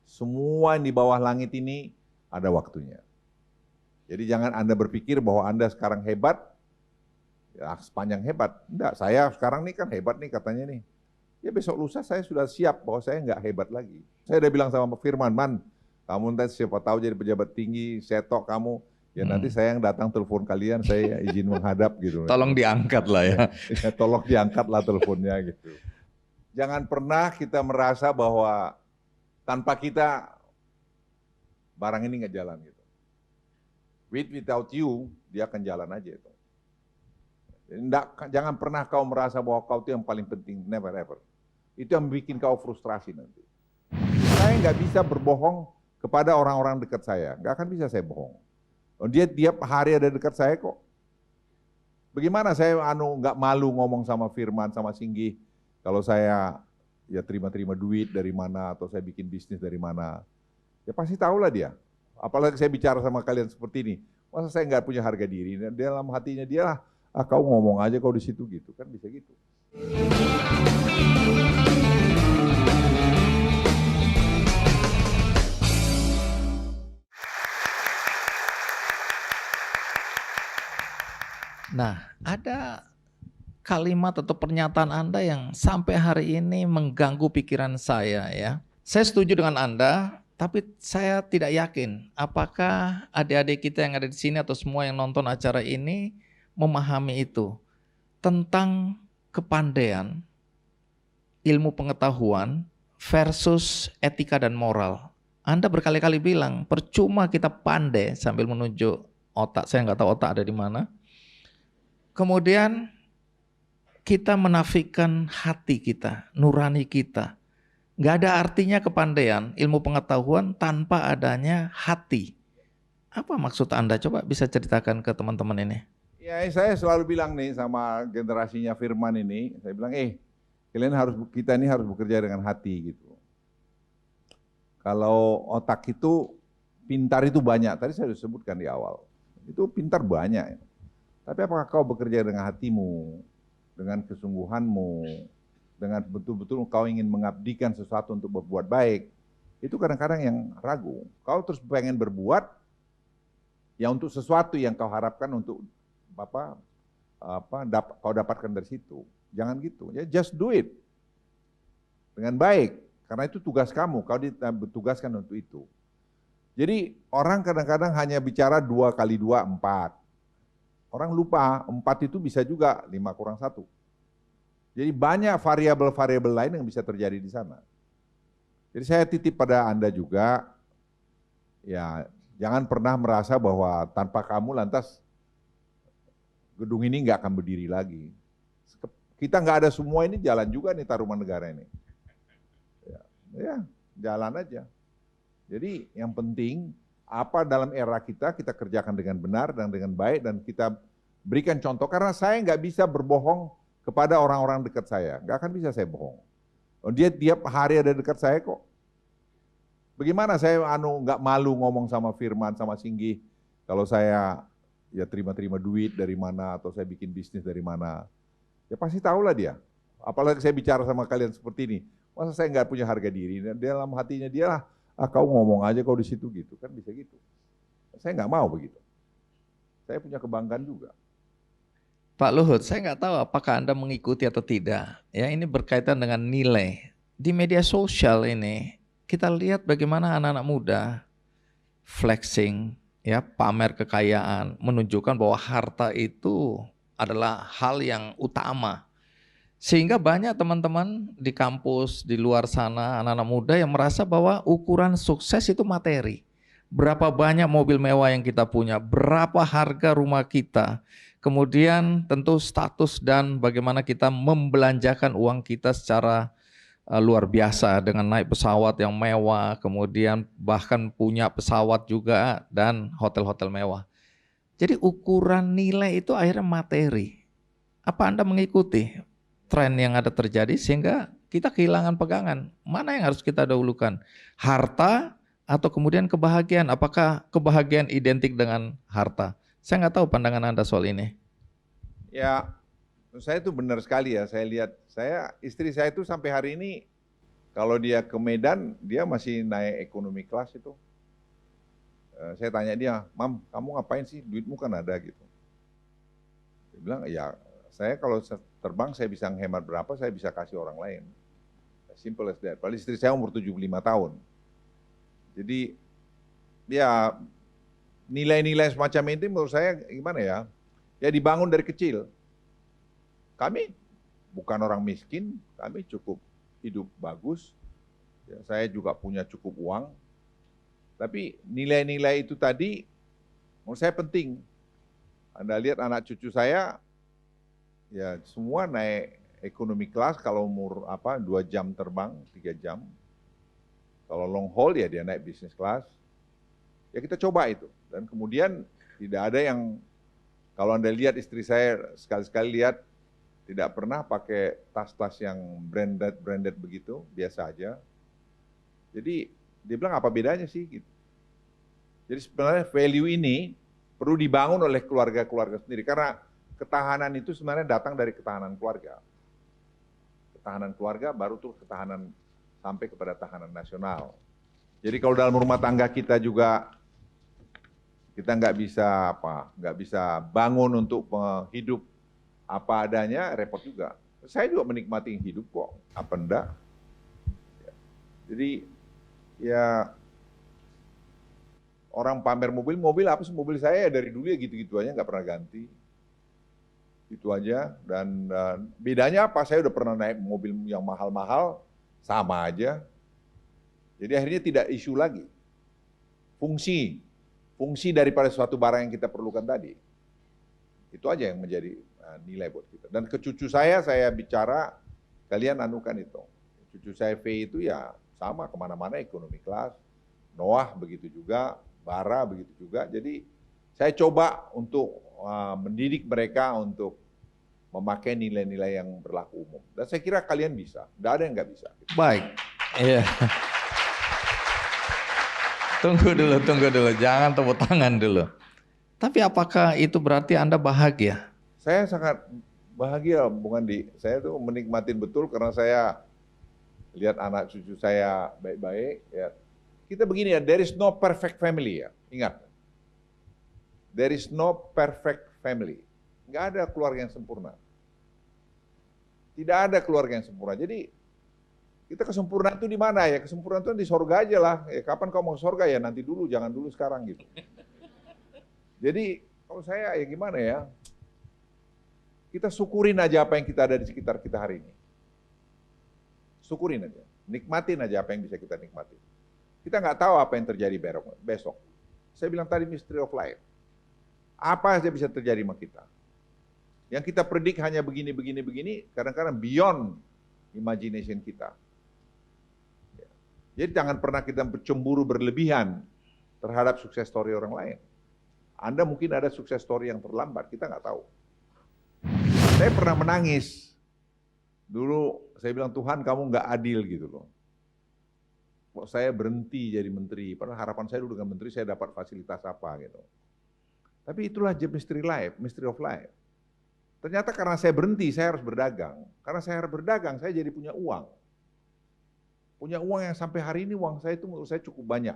Semua yang di bawah langit ini ada waktunya. Jadi jangan Anda berpikir bahwa Anda sekarang hebat, ya sepanjang hebat. Enggak, saya sekarang nih kan hebat nih katanya nih. Ya besok lusa saya sudah siap bahwa saya nggak hebat lagi. Saya udah bilang sama Firman, Man, kamu nanti siapa tahu jadi pejabat tinggi, setok kamu, ya nanti saya yang datang telepon kalian, saya izin menghadap gitu. Tolong diangkat lah ya. Ya tolong diangkatlah teleponnya gitu. Jangan pernah kita merasa bahwa tanpa kita barang ini nggak jalan gitu. Without you, dia akan jalan aja itu. Jangan pernah kau merasa bahwa kau itu yang paling penting, never ever. Itu yang bikin kau frustrasi nanti. Saya nggak bisa berbohong kepada orang-orang dekat saya, nggak akan bisa saya bohong. Dia tiap hari ada dekat saya kok. Bagaimana saya nggak malu ngomong sama Firman, sama Singgi, kalau saya ya terima-terima duit dari mana atau saya bikin bisnis dari mana, ya pasti tahulah dia. Apalagi saya bicara sama kalian seperti ini, masa saya nggak punya harga diri? Dalam hatinya dia lah. Kau ngomong aja kau di situ gitu kan bisa gitu. Nah, ada kalimat atau pernyataan Anda yang sampai hari ini mengganggu pikiran saya ya. Saya setuju dengan Anda, tapi saya tidak yakin apakah adik-adik kita yang ada di sini atau semua yang nonton acara ini memahami itu, tentang kepandaian, ilmu pengetahuan versus etika dan moral. Anda berkali-kali bilang, percuma kita pandai sambil menunjuk otak, saya nggak tahu otak ada di mana. Kemudian kita menafikan hati kita, nurani kita. Nggak ada artinya kepandaian, ilmu pengetahuan tanpa adanya hati. Apa maksud Anda? Coba bisa ceritakan ke teman-teman ini. Ya, saya selalu bilang nih sama generasinya Firman ini, saya bilang, kita ini harus bekerja dengan hati gitu. Kalau otak itu, pintar itu banyak. Tadi saya sudah sebutkan di awal. Itu pintar banyak. Tapi apakah kau bekerja dengan hatimu, dengan kesungguhanmu, dengan betul-betul kau ingin mengabdikan sesuatu untuk berbuat baik, itu kadang-kadang yang ragu. Kau terus pengen berbuat, ya untuk sesuatu yang kau harapkan untuk kau dapatkan dari situ. Jangan gitu, ya just do it dengan baik, karena itu tugas kamu, kau ditugaskan untuk itu. Jadi orang kadang-kadang hanya bicara 2 kali 2, 4. Orang lupa 4 itu bisa juga 5 kurang 1. Jadi banyak variabel-variabel lain yang bisa terjadi di sana. Jadi saya titip pada Anda juga, ya jangan pernah merasa bahwa tanpa kamu lantas gedung ini nggak akan berdiri lagi. Kita nggak ada semua ini, jalan juga nih Tarumanegara ini. Ya, jalan aja. Jadi yang penting apa dalam era kita kerjakan dengan benar dan dengan baik, dan kita berikan contoh. Karena saya nggak bisa berbohong kepada orang-orang dekat saya, nggak akan bisa saya bohong. Dia tiap hari ada dekat saya kok. Bagaimana saya nggak malu ngomong sama Firman, sama Singgi, kalau saya ya terima-terima duit dari mana, atau saya bikin bisnis dari mana. Ya pasti tahulah dia. Apalagi saya bicara sama kalian seperti ini. Masa saya nggak punya harga diri? Dan dalam hatinya dia lah, kau ngomong aja kau di situ gitu. Kan bisa gitu. Saya nggak mau begitu. Saya punya kebanggaan juga. Pak Luhut, saya nggak tahu apakah Anda mengikuti atau tidak. Ya, ini berkaitan dengan nilai. Di media sosial ini, kita lihat bagaimana anak-anak muda flexing, ya, pamer kekayaan, menunjukkan bahwa harta itu adalah hal yang utama. Sehingga banyak teman-teman di kampus, di luar sana, anak-anak muda yang merasa bahwa ukuran sukses itu materi. Berapa banyak mobil mewah yang kita punya, berapa harga rumah kita, kemudian tentu status dan bagaimana kita membelanjakan uang kita secara luar biasa dengan naik pesawat yang mewah, kemudian bahkan punya pesawat juga dan hotel-hotel mewah. Jadi ukuran nilai itu akhirnya materi. Apa Anda mengikuti tren yang ada terjadi sehingga kita kehilangan pegangan? Mana yang harus kita dahulukan? Harta atau kemudian kebahagiaan? Apakah kebahagiaan identik dengan harta? Saya nggak tahu pandangan Anda soal ini. Ya, saya itu benar sekali ya. Saya lihat, istri saya itu sampai hari ini kalau dia ke Medan, dia masih naik ekonomi kelas itu. Saya tanya dia, Mam, kamu ngapain sih? Duitmu kan ada gitu. Dia bilang, ya saya kalau terbang saya bisa menghemat berapa, saya bisa kasih orang lain. Simple as that. Padahal istri saya umur 75 tahun. Jadi ya nilai-nilai semacam itu menurut saya gimana ya? Ya dibangun dari kecil. Kami bukan orang miskin, kami cukup hidup bagus. Ya, saya juga punya cukup uang. Tapi nilai-nilai itu tadi menurut saya penting. Anda lihat anak cucu saya, ya semua naik ekonomi kelas kalau umur 2 jam terbang, 3 jam. Kalau long haul ya dia naik bisnis kelas. Ya kita coba itu. Dan kemudian tidak ada yang, kalau Anda lihat istri saya sekali-sekali lihat, tidak pernah pakai tas-tas yang branded begitu, biasa aja. Jadi dia bilang apa bedanya sih gitu. Jadi sebenarnya value ini perlu dibangun oleh keluarga-keluarga sendiri, karena ketahanan itu sebenarnya datang dari ketahanan keluarga. Ketahanan keluarga baru tuh ketahanan sampai kepada tahanan nasional. Jadi kalau dalam rumah tangga kita juga kita nggak bisa bangun untuk hidup apa adanya, repot juga. Saya juga menikmati hidup kok, apa enggak. Jadi ya orang pamer mobil apa sih, mobil saya dari dulu ya gitu-gitu aja, nggak pernah ganti. Itu aja. Dan bedanya apa, saya udah pernah naik mobil yang mahal-mahal, sama aja. Jadi akhirnya tidak isu lagi. Fungsi daripada suatu barang yang kita perlukan tadi. Itu aja yang menjadi nilai buat kita. Dan ke cucu saya bicara, kalian anukan itu. Cucu saya V itu ya sama, kemana-mana ekonomi kelas. Noah begitu juga, Bara begitu juga. Jadi saya coba untuk mendidik mereka untuk memakai nilai-nilai yang berlaku umum. Dan saya kira kalian bisa, tidak ada yang nggak bisa. Baik, iya. Tunggu dulu, jangan tepuk tangan dulu. Tapi apakah itu berarti Anda bahagia? Saya sangat bahagia, Bung Andi. Saya tuh menikmatin betul karena saya lihat anak cucu saya baik-baik. Ya. Kita begini ya, there is no perfect family ya. Ingat, there is no perfect family. Nggak ada keluarga yang sempurna. Tidak ada keluarga yang sempurna. Jadi kita kesempurnaan itu di mana ya? Kesempurnaan itu di sorga aja lah. Ya, kapan kau mau ke sorga ya? Nanti dulu, jangan dulu sekarang gitu. Jadi kalau saya ya gimana ya? Kita syukurin aja apa yang kita ada di sekitar kita hari ini. Syukurin aja. Nikmatin aja apa yang bisa kita nikmati. Kita nggak tahu apa yang terjadi besok. Saya bilang tadi mystery of life. Apa saja bisa terjadi sama kita. Yang kita predik hanya begini, kadang-kadang beyond imagination kita. Jadi jangan pernah kita cemburu berlebihan terhadap sukses story orang lain. Anda mungkin ada sukses story yang terlambat, kita nggak tahu. Saya pernah menangis. Dulu saya bilang, Tuhan kamu nggak adil gitu loh. Kok saya berhenti jadi menteri, padahal harapan saya dulu dengan menteri saya dapat fasilitas apa gitu. Tapi itulah mystery of life. Ternyata karena saya berhenti, saya harus berdagang. Karena saya harus berdagang, saya jadi punya uang. Punya uang yang sampai hari ini uang saya itu menurut saya cukup banyak.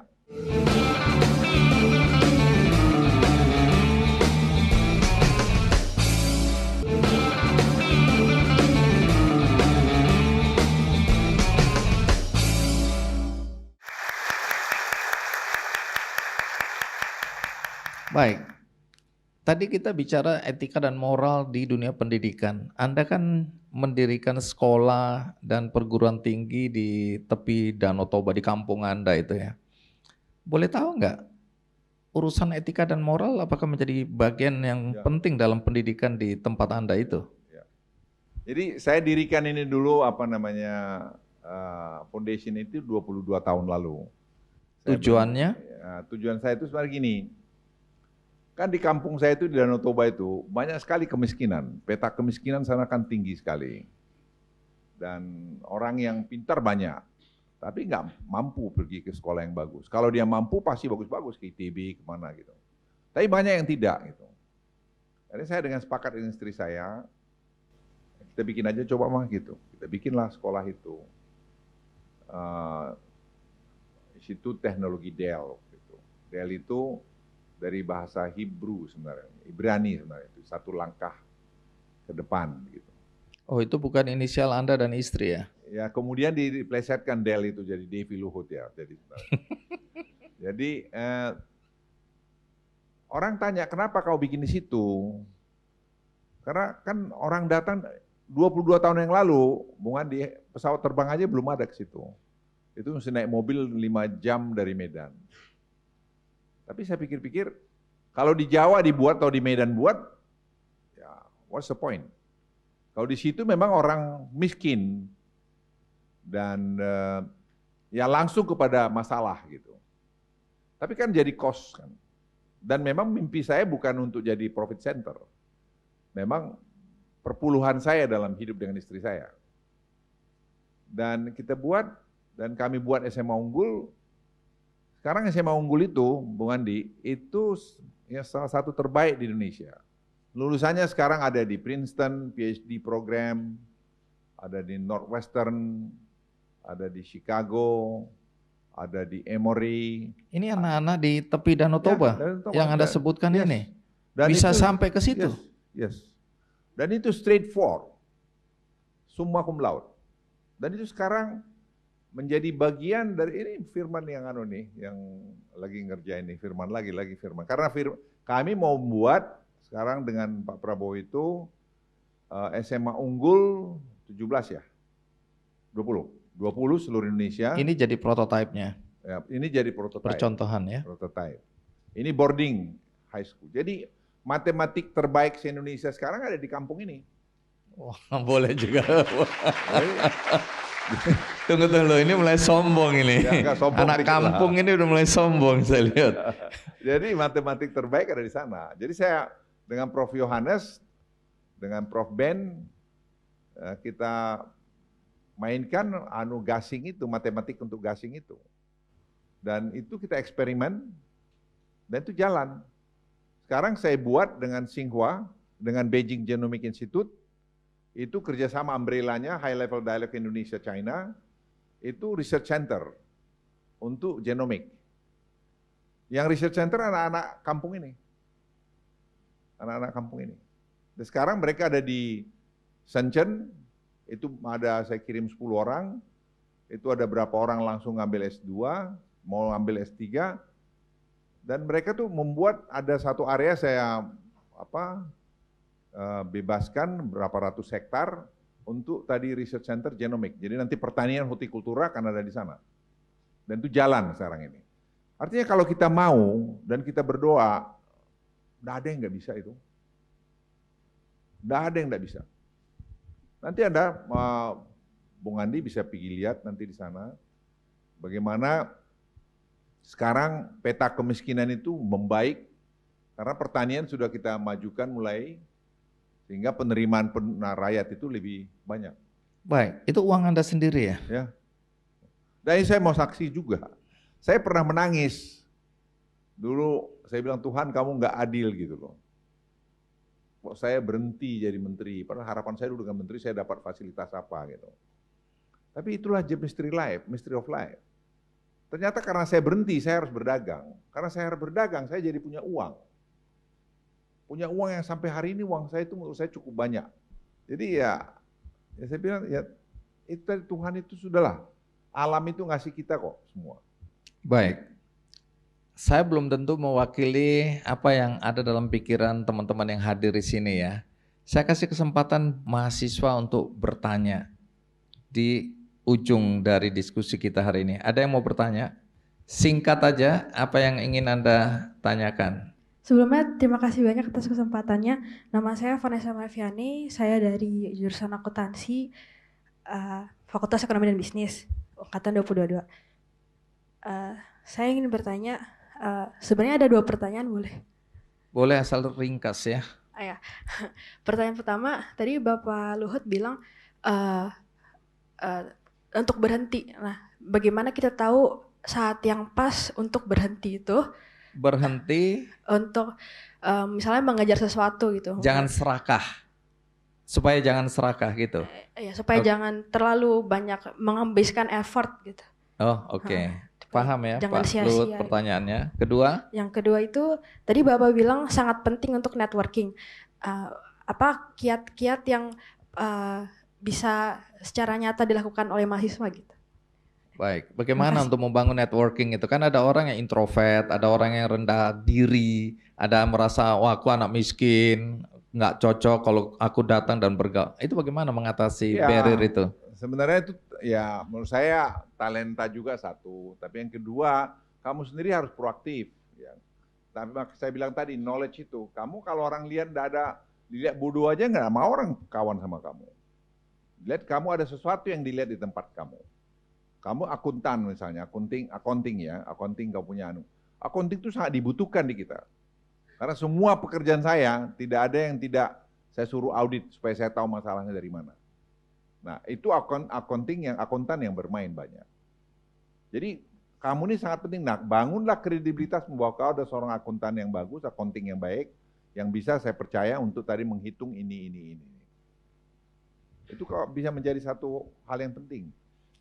Baik, tadi kita bicara etika dan moral di dunia pendidikan. Anda kan mendirikan sekolah dan perguruan tinggi di tepi Danau Toba di kampung Anda itu ya. Boleh tahu nggak, urusan etika dan moral apakah menjadi bagian yang penting dalam pendidikan di tempat Anda itu? Ya. Jadi saya dirikan ini dulu foundation itu 22 tahun lalu. Tujuannya? Tujuan saya itu sebenarnya gini. Kan di kampung saya itu di Danau Toba itu banyak sekali kemiskinan. Peta kemiskinan sana kan tinggi sekali. Dan orang yang pintar banyak. Tapi nggak mampu pergi ke sekolah yang bagus. Kalau dia mampu pasti bagus-bagus ke ITB, kemana gitu. Tapi banyak yang tidak gitu. Jadi saya dengan sepakat dengan istri saya, kita bikin aja coba mah gitu. Kita bikinlah sekolah itu. Institut Teknologi Dell. Gitu. Dell itu dari bahasa Hebrew sebenarnya, Ibrani sebenarnya itu satu langkah ke depan gitu. Oh itu bukan inisial Anda dan istri ya? Ya kemudian diplesetkan Del itu jadi Devi Luhut ya. Jadi orang tanya kenapa kau bikin di situ? Karena kan orang datang 22 tahun yang lalu, Bung Andi, pesawat terbang aja belum ada ke situ. Itu mesti naik mobil 5 jam dari Medan. Tapi saya pikir-pikir, kalau di Jawa dibuat atau di Medan buat, ya what's the point? Kalau di situ memang orang miskin dan ya langsung kepada masalah gitu. Tapi kan jadi cost kan. Dan memang mimpi saya bukan untuk jadi profit center. Memang perpuluhan saya dalam hidup dengan istri saya. Dan kita buat, dan kami buat SMA Unggul. Sekarang SMA Unggul itu, Bung Andi, itu ya salah satu terbaik di Indonesia. Lulusannya sekarang ada di Princeton, PhD program, ada di Northwestern, ada di Chicago, ada di Emory. Ini anak-anak di tepi Danau Toba yang Anda sebutkan ini, dan bisa itu, sampai ke situ? Yes. Dan itu straightforward, summa cum laude. Dan itu sekarang menjadi bagian dari ini Firman yang yang lagi ngerjain ini, Firman lagi Firman. Karena kami mau buat sekarang dengan Pak Prabowo itu SMA Unggul 17 ya, 20 seluruh Indonesia. Ini jadi prototipenya. Ya, ini jadi prototipe. Percontohan ya. Prototipe. Ini boarding high school. Jadi matematik terbaik se Indonesia sekarang ada di kampung ini. Wah, boleh juga. Tunggu, ini mulai sombong ini. Ya, sombong anak kampung ini udah mulai sombong saya lihat. Jadi matematik terbaik ada di sana. Jadi saya dengan Prof. Yohanes, dengan Prof. Ben, kita mainkan gasing itu, matematik untuk gasing itu. Dan itu kita eksperimen, dan itu jalan. Sekarang saya buat dengan Tsinghua, dengan Beijing Genomic Institute, itu kerjasama umbrellanya High Level Dialogue Indonesia-China, itu research center untuk genomik. Yang research center anak-anak kampung ini. Anak-anak kampung ini. Dan sekarang mereka ada di Shenzhen, itu ada saya kirim 10 orang, itu ada berapa orang langsung ngambil S2, mau ngambil S3, dan mereka tuh membuat ada satu area saya bebaskan berapa ratus hektar untuk tadi research center genomik. Jadi nanti pertanian hortikultura akan ada di sana. Dan itu jalan sekarang ini. Artinya kalau kita mau dan kita berdoa, nggak ada yang nggak bisa itu. Nggak ada yang nggak bisa. Nanti ada Bung Andi bisa pergi lihat nanti di sana bagaimana sekarang peta kemiskinan itu membaik karena pertanian sudah kita majukan mulai sehingga penerimaan rakyat itu lebih banyak. Baik, itu uang Anda sendiri ya? Ya. Dan saya mau saksi juga. Saya pernah menangis. Dulu saya bilang, Tuhan kamu nggak adil gitu loh. Kok saya berhenti jadi menteri, padahal harapan saya dulu dengan menteri saya dapat fasilitas apa gitu. Tapi itulah mystery of life. Ternyata karena saya berhenti, saya harus berdagang. Karena saya harus berdagang, saya jadi punya uang. Punya uang yang sampai hari ini uang saya itu menurut saya cukup banyak. Jadi ya saya bilang ya itu Tuhan itu sudahlah. Alam itu ngasih kita kok semua. Baik. Saya belum tentu mewakili apa yang ada dalam pikiran teman-teman yang hadir di sini ya. Saya kasih kesempatan mahasiswa untuk bertanya di ujung dari diskusi kita hari ini. Ada yang mau bertanya? Singkat aja apa yang ingin Anda tanyakan. Sebelumnya terima kasih banyak atas kesempatannya. Nama saya Vanessa Marviani, saya dari jurusan akuntansi, Fakultas Ekonomi dan Bisnis, angkatan 2022. Saya ingin bertanya, sebenarnya ada 2 pertanyaan boleh? Boleh asal ringkas ya. Ya. Pertanyaan pertama, tadi Bapak Luhut bilang untuk berhenti. Nah, bagaimana kita tahu saat yang pas untuk berhenti itu? Berhenti untuk misalnya mengejar sesuatu gitu. Jangan serakah. Supaya jangan serakah gitu. Ya, supaya jangan terlalu banyak menghabiskan effort gitu. Oh, oke. Paham ya jangan Pak sia-sia Luhut pertanyaannya. Kedua? Yang kedua itu tadi Bapak bilang sangat penting untuk networking. Apa kiat-kiat yang bisa secara nyata dilakukan oleh mahasiswa gitu. Baik, bagaimana untuk membangun networking itu? Kan ada orang yang introvert, ada orang yang rendah diri, ada yang merasa, wah aku anak miskin, nggak cocok kalau aku datang dan bergaul. Itu bagaimana mengatasi barrier itu? Sebenarnya itu ya menurut saya talenta juga satu, tapi yang kedua kamu sendiri harus proaktif. Ya. Tapi saya bilang tadi knowledge itu, kamu kalau orang lihat dilihat bodoh aja nggak mau orang kawan sama kamu. Lihat kamu ada sesuatu yang dilihat di tempat kamu. Kamu akuntan misalnya, accounting kau punya accounting itu sangat dibutuhkan di kita. Karena semua pekerjaan saya tidak ada yang tidak saya suruh audit supaya saya tahu masalahnya dari mana. Nah, itu akuntan yang bermain banyak. Jadi kamu ini sangat penting. Nah, bangunlah kredibilitas bahwa kau ada seorang akuntan yang bagus, accounting yang baik, yang bisa saya percaya untuk tadi menghitung ini. Itu kok bisa menjadi satu hal yang penting.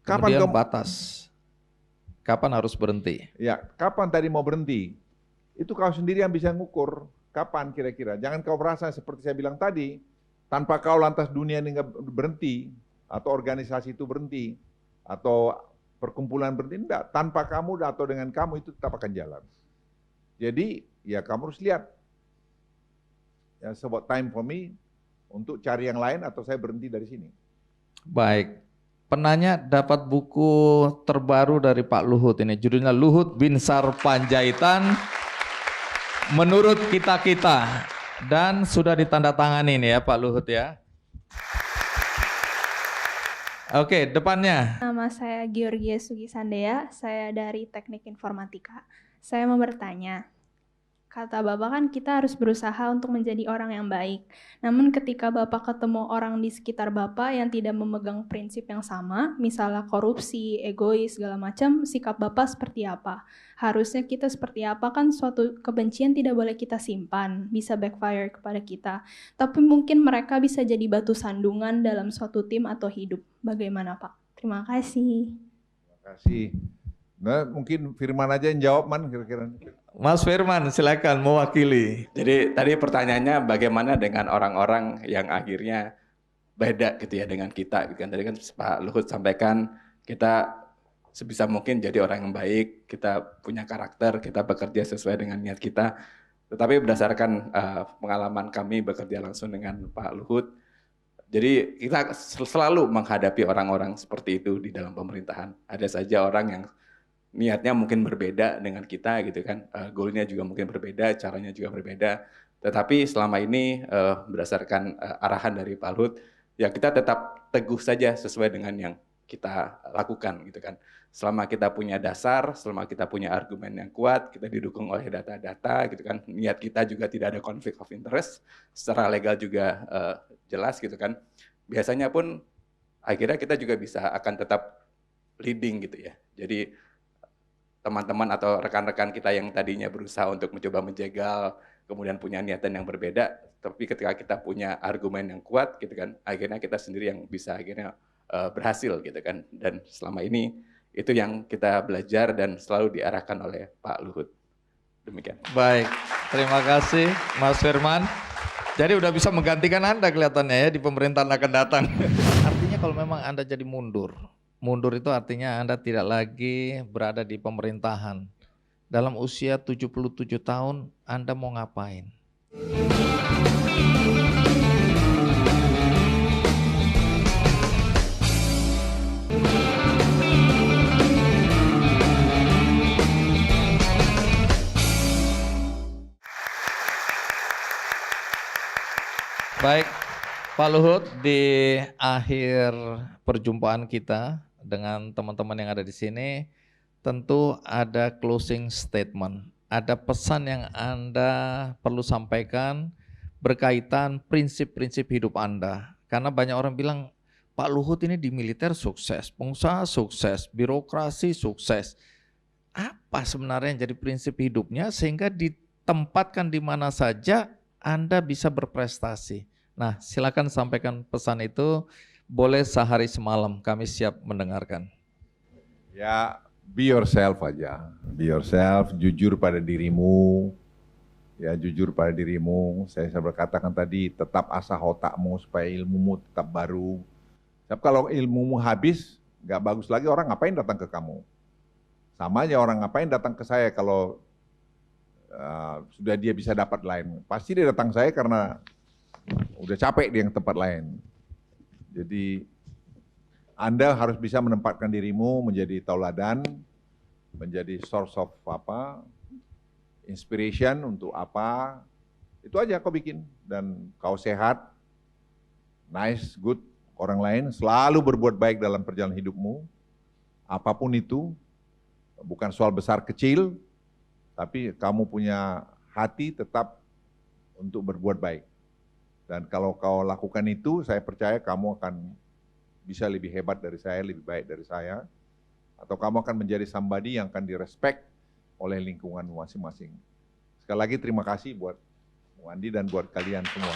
Kemudian batas, kapan harus berhenti? Ya, kapan tadi mau berhenti? Itu kau sendiri yang bisa ngukur, kapan kira-kira. Jangan kau merasa seperti saya bilang tadi, tanpa kau lantas dunia ini berhenti, atau organisasi itu berhenti, atau perkumpulan berhenti, enggak. Tanpa kamu atau dengan kamu itu tetap akan jalan. Jadi, ya kamu harus lihat, ya about time for me, untuk cari yang lain atau saya berhenti dari sini. Baik. Penanya dapat buku terbaru dari Pak Luhut ini, judulnya Luhut Binsar Panjaitan Menurut Kita-Kita, dan sudah ditandatangani nih ya Pak Luhut ya. Oke, depannya. Nama saya Georgia Sugisandea, saya dari Teknik Informatika. Saya mau bertanya, Kata Bapak kan kita harus berusaha untuk menjadi orang yang baik. Namun ketika Bapak ketemu orang di sekitar Bapak yang tidak memegang prinsip yang sama, misalnya korupsi, egois, segala macam, sikap Bapak seperti apa? Harusnya kita seperti apa, kan suatu kebencian tidak boleh kita simpan, bisa backfire kepada kita. Tapi mungkin mereka bisa jadi batu sandungan dalam suatu tim atau hidup. Bagaimana Pak? Terima kasih. Terima kasih. Nah, mungkin Firman aja yang jawab, Man, kira-kira. Mas Firman, silakan mewakili. Jadi tadi pertanyaannya bagaimana dengan orang-orang yang akhirnya beda gitu ya dengan kita gitu kan. Tadi kan Pak Luhut sampaikan kita sebisa mungkin jadi orang yang baik, kita punya karakter, kita bekerja sesuai dengan niat kita. Tetapi berdasarkan pengalaman kami bekerja langsung dengan Pak Luhut, jadi kita selalu menghadapi orang-orang seperti itu di dalam pemerintahan. Ada saja orang yang niatnya mungkin berbeda dengan kita gitu kan, goalnya juga mungkin berbeda, caranya juga berbeda. Tetapi selama ini berdasarkan arahan dari Pak Luhut, ya kita tetap teguh saja sesuai dengan yang kita lakukan gitu kan. Selama kita punya dasar, selama kita punya argumen yang kuat, kita didukung oleh data-data gitu kan, niat kita juga tidak ada conflict of interest, secara legal juga jelas gitu kan. Biasanya pun akhirnya kita juga bisa akan tetap leading gitu ya. Jadi teman-teman atau rekan-rekan kita yang tadinya berusaha untuk mencoba menjegal, kemudian punya niatan yang berbeda, tapi ketika kita punya argumen yang kuat gitu kan, akhirnya kita sendiri yang bisa akhirnya berhasil gitu kan. Dan selama ini itu yang kita belajar dan selalu diarahkan oleh Pak Luhut. Demikian. Baik, terima kasih Mas Firman. Jadi udah bisa menggantikan Anda kelihatannya ya di pemerintahan akan datang. Artinya kalau memang Anda jadi mundur itu artinya Anda tidak lagi berada di pemerintahan. Dalam usia 77 tahun, Anda mau ngapain? Baik, Pak Luhut, di akhir perjumpaan kita dengan teman-teman yang ada di sini, tentu ada closing statement, ada pesan yang Anda perlu sampaikan berkaitan prinsip-prinsip hidup Anda. Karena banyak orang bilang, Pak Luhut ini di militer sukses, pengusaha sukses, birokrasi sukses. Apa sebenarnya yang jadi prinsip hidupnya sehingga ditempatkan di mana saja Anda bisa berprestasi? Nah, silakan sampaikan pesan itu, boleh sehari semalam, kami siap mendengarkan. Ya, be yourself aja. Be yourself, jujur pada dirimu. Ya, jujur pada dirimu. Saya berkatakan tadi, tetap asah otakmu supaya ilmumu tetap baru. Tapi kalau ilmumu habis, nggak bagus lagi, orang ngapain datang ke kamu? Sama aja orang ngapain datang ke saya kalau sudah dia bisa dapat lain. Pasti dia datang saya karena udah capek di yang tempat lain. Jadi Anda harus bisa menempatkan dirimu menjadi tauladan, menjadi source of inspiration untuk apa. Itu aja kau bikin dan kau sehat, nice, good, orang lain selalu berbuat baik dalam perjalanan hidupmu. Apapun itu, bukan soal besar kecil, tapi kamu punya hati tetap untuk berbuat baik. Dan kalau kau lakukan itu, saya percaya kamu akan bisa lebih hebat dari saya, lebih baik dari saya. Atau kamu akan menjadi somebody yang akan direspek oleh lingkungan masing-masing. Sekali lagi terima kasih buat Bu Andi dan buat kalian semua.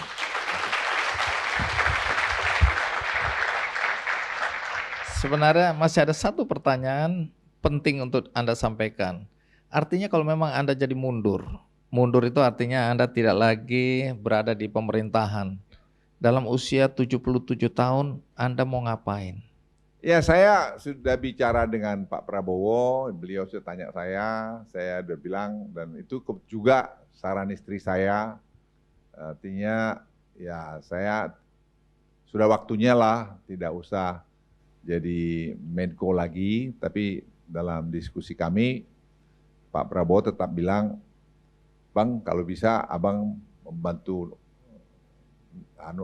Sebenarnya masih ada satu pertanyaan penting untuk Anda sampaikan. Artinya kalau memang Anda jadi mundur itu artinya Anda tidak lagi berada di pemerintahan. Dalam usia 77 tahun, Anda mau ngapain? Ya, saya sudah bicara dengan Pak Prabowo, beliau sudah tanya saya sudah bilang, dan itu juga saran istri saya. Artinya ya saya sudah waktunya lah, tidak usah jadi Menko lagi, tapi dalam diskusi kami, Pak Prabowo tetap bilang, Bang, kalau bisa abang membantu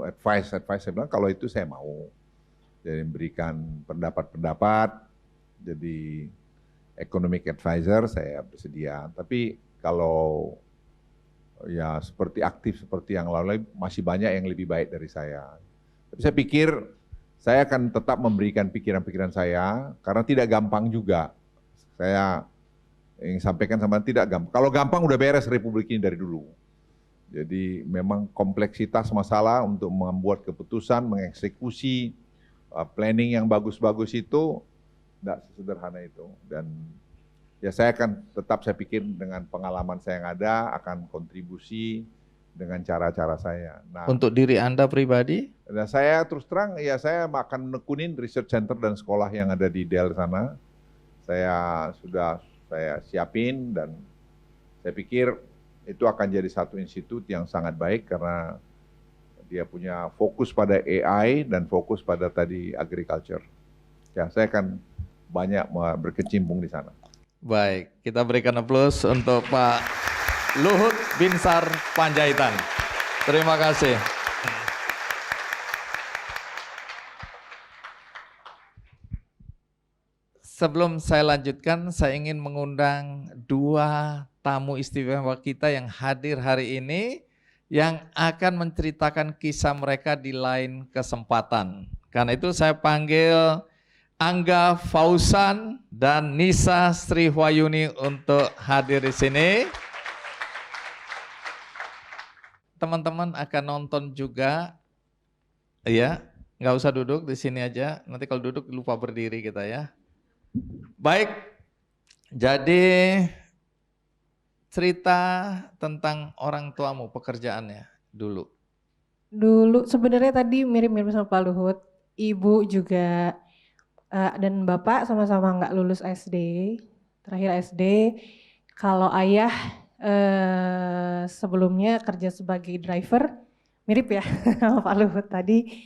advice, saya bilang kalau itu saya mau. Jadi memberikan pendapat-pendapat, jadi economic advisor saya bersedia. Tapi kalau ya seperti aktif seperti yang lalu, masih banyak yang lebih baik dari saya. Tapi saya pikir saya akan tetap memberikan pikiran-pikiran saya, karena tidak gampang juga. Saya ingin sampaikan sama tidak gampang. Kalau gampang udah beres Republik ini dari dulu. Jadi memang kompleksitas masalah untuk membuat keputusan, mengeksekusi, planning yang bagus-bagus itu tidak sesederhana itu. Dan ya saya akan tetap, saya pikir dengan pengalaman saya yang ada, akan kontribusi dengan cara-cara saya. Nah, Untuk diri Anda pribadi? dan saya terus terang, ya saya akan menekunin research center dan sekolah yang ada di Dell sana. Saya siapin, dan saya pikir itu akan jadi satu institut yang sangat baik karena dia punya fokus pada AI dan fokus pada tadi agriculture. Ya, saya akan banyak berkecimpung di sana. Baik, kita berikan aplaus untuk Pak Luhut Binsar Panjaitan. Terima kasih. Sebelum saya lanjutkan, saya ingin mengundang dua tamu istimewa kita yang hadir hari ini, yang akan menceritakan kisah mereka di lain kesempatan. Karena itu saya panggil Angga Fauzan dan Nisa Sriwayuni untuk hadir di sini. Teman-teman akan nonton juga, ya, nggak usah duduk di sini aja. Nanti kalau duduk lupa berdiri kita ya. Baik, jadi cerita tentang orang tuamu, pekerjaannya dulu. Dulu sebenarnya tadi mirip-mirip sama Pak Luhut. Ibu juga dan bapak sama-sama nggak lulus SD, terakhir SD. Kalau ayah sebelumnya kerja sebagai driver, mirip ya sama Pak Luhut tadi.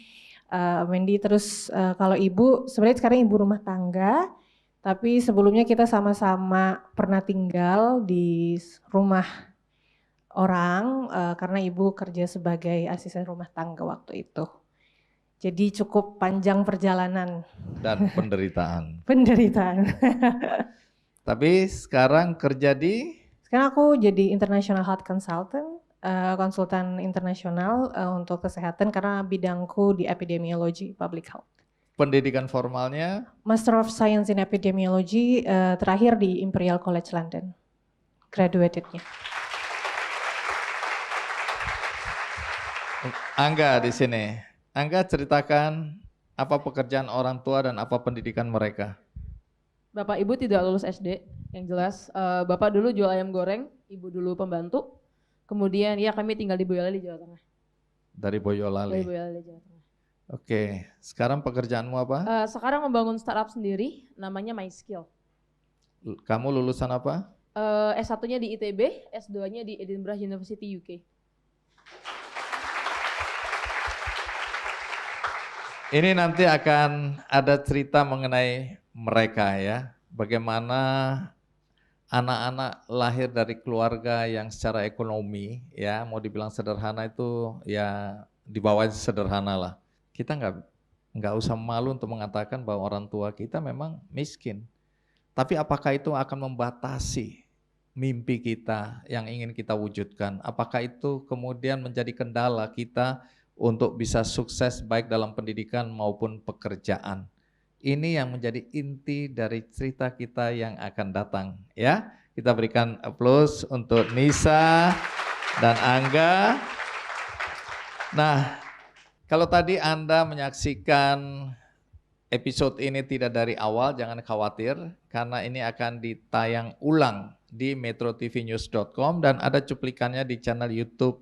Mendy, terus kalau ibu sebenarnya sekarang ibu rumah tangga, tapi sebelumnya kita sama-sama pernah tinggal di rumah orang karena ibu kerja sebagai asisten rumah tangga waktu itu. Jadi cukup panjang perjalanan. Dan penderitaan. Penderitaan. Tapi sekarang kerja di? Sekarang aku jadi International Health Consultant, konsultan internasional untuk kesehatan karena bidangku di epidemiology, public health. Pendidikan formalnya? Master of Science in Epidemiology, terakhir di Imperial College London, graduatednya. Angga di sini. Angga ceritakan apa pekerjaan orang tua dan apa pendidikan mereka. Bapak ibu tidak lulus SD, yang jelas. Bapak dulu jual ayam goreng, ibu dulu pembantu. Kemudian ya kami tinggal di Boyolali, Jawa Tengah. Dari Boyolali. Dari Boyolali, Jawa Tengah. Oke, sekarang pekerjaanmu apa? Sekarang membangun startup sendiri, namanya MySkill. Kamu lulusan apa? S1-nya di ITB, S2-nya di Edinburgh University, UK. Ini nanti akan ada cerita mengenai mereka ya. Bagaimana anak-anak lahir dari keluarga yang secara ekonomi ya, mau dibilang sederhana itu ya di bawah sederhana lah. Kita nggak usah malu untuk mengatakan bahwa orang tua kita memang miskin. Tapi apakah itu akan membatasi mimpi kita yang ingin kita wujudkan? Apakah itu kemudian menjadi kendala kita untuk bisa sukses baik dalam pendidikan maupun pekerjaan? Ini yang menjadi inti dari cerita kita yang akan datang ya. Kita berikan aplaus untuk Nisa dan Angga. Nah, kalau tadi Anda menyaksikan episode ini tidak dari awal, jangan khawatir karena ini akan ditayang ulang di metrotvnews.com dan ada cuplikannya di channel YouTube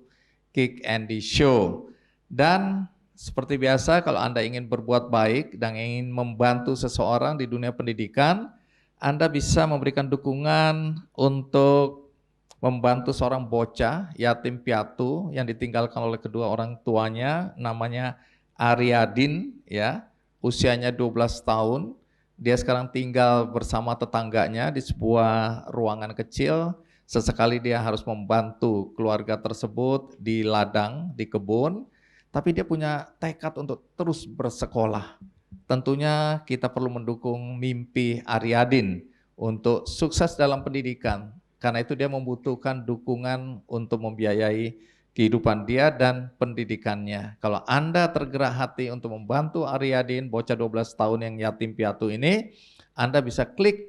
Kick Andy Show. Dan seperti biasa kalau Anda ingin berbuat baik dan ingin membantu seseorang di dunia pendidikan, Anda bisa memberikan dukungan untuk membantu seorang bocah yatim piatu yang ditinggalkan oleh kedua orang tuanya, namanya Aryadin ya, usianya 12 tahun. Dia sekarang tinggal bersama tetangganya di sebuah ruangan kecil. Sesekali dia harus membantu keluarga tersebut di ladang, di kebun. Tapi dia punya tekad untuk terus bersekolah. Tentunya kita perlu mendukung mimpi Aryadin untuk sukses dalam pendidikan. Karena itu dia membutuhkan dukungan untuk membiayai kehidupan dia dan pendidikannya. Kalau Anda tergerak hati untuk membantu Aryadin, bocah 12 tahun yang yatim piatu ini, Anda bisa klik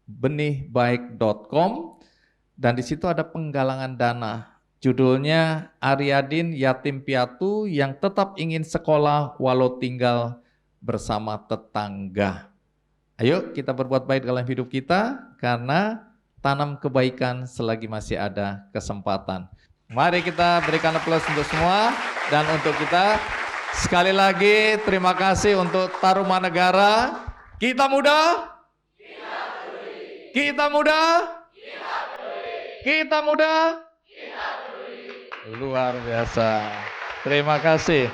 benihbaik.com dan di situ ada penggalangan dana. Judulnya Aryadin Yatim Piatu yang tetap ingin sekolah walau tinggal bersama tetangga. Ayo kita berbuat baik dalam hidup kita karena tanam kebaikan selagi masih ada kesempatan. Mari kita berikan aplaus untuk semua dan untuk kita. Sekali lagi terima kasih untuk Tarumanegara. Kita muda? Kita muda? Kita muda? Luar biasa. Terima kasih.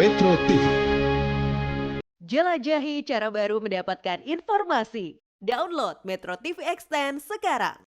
Metro TV. Jelajahi cara baru mendapatkan informasi. Download Metro TV Extend sekarang.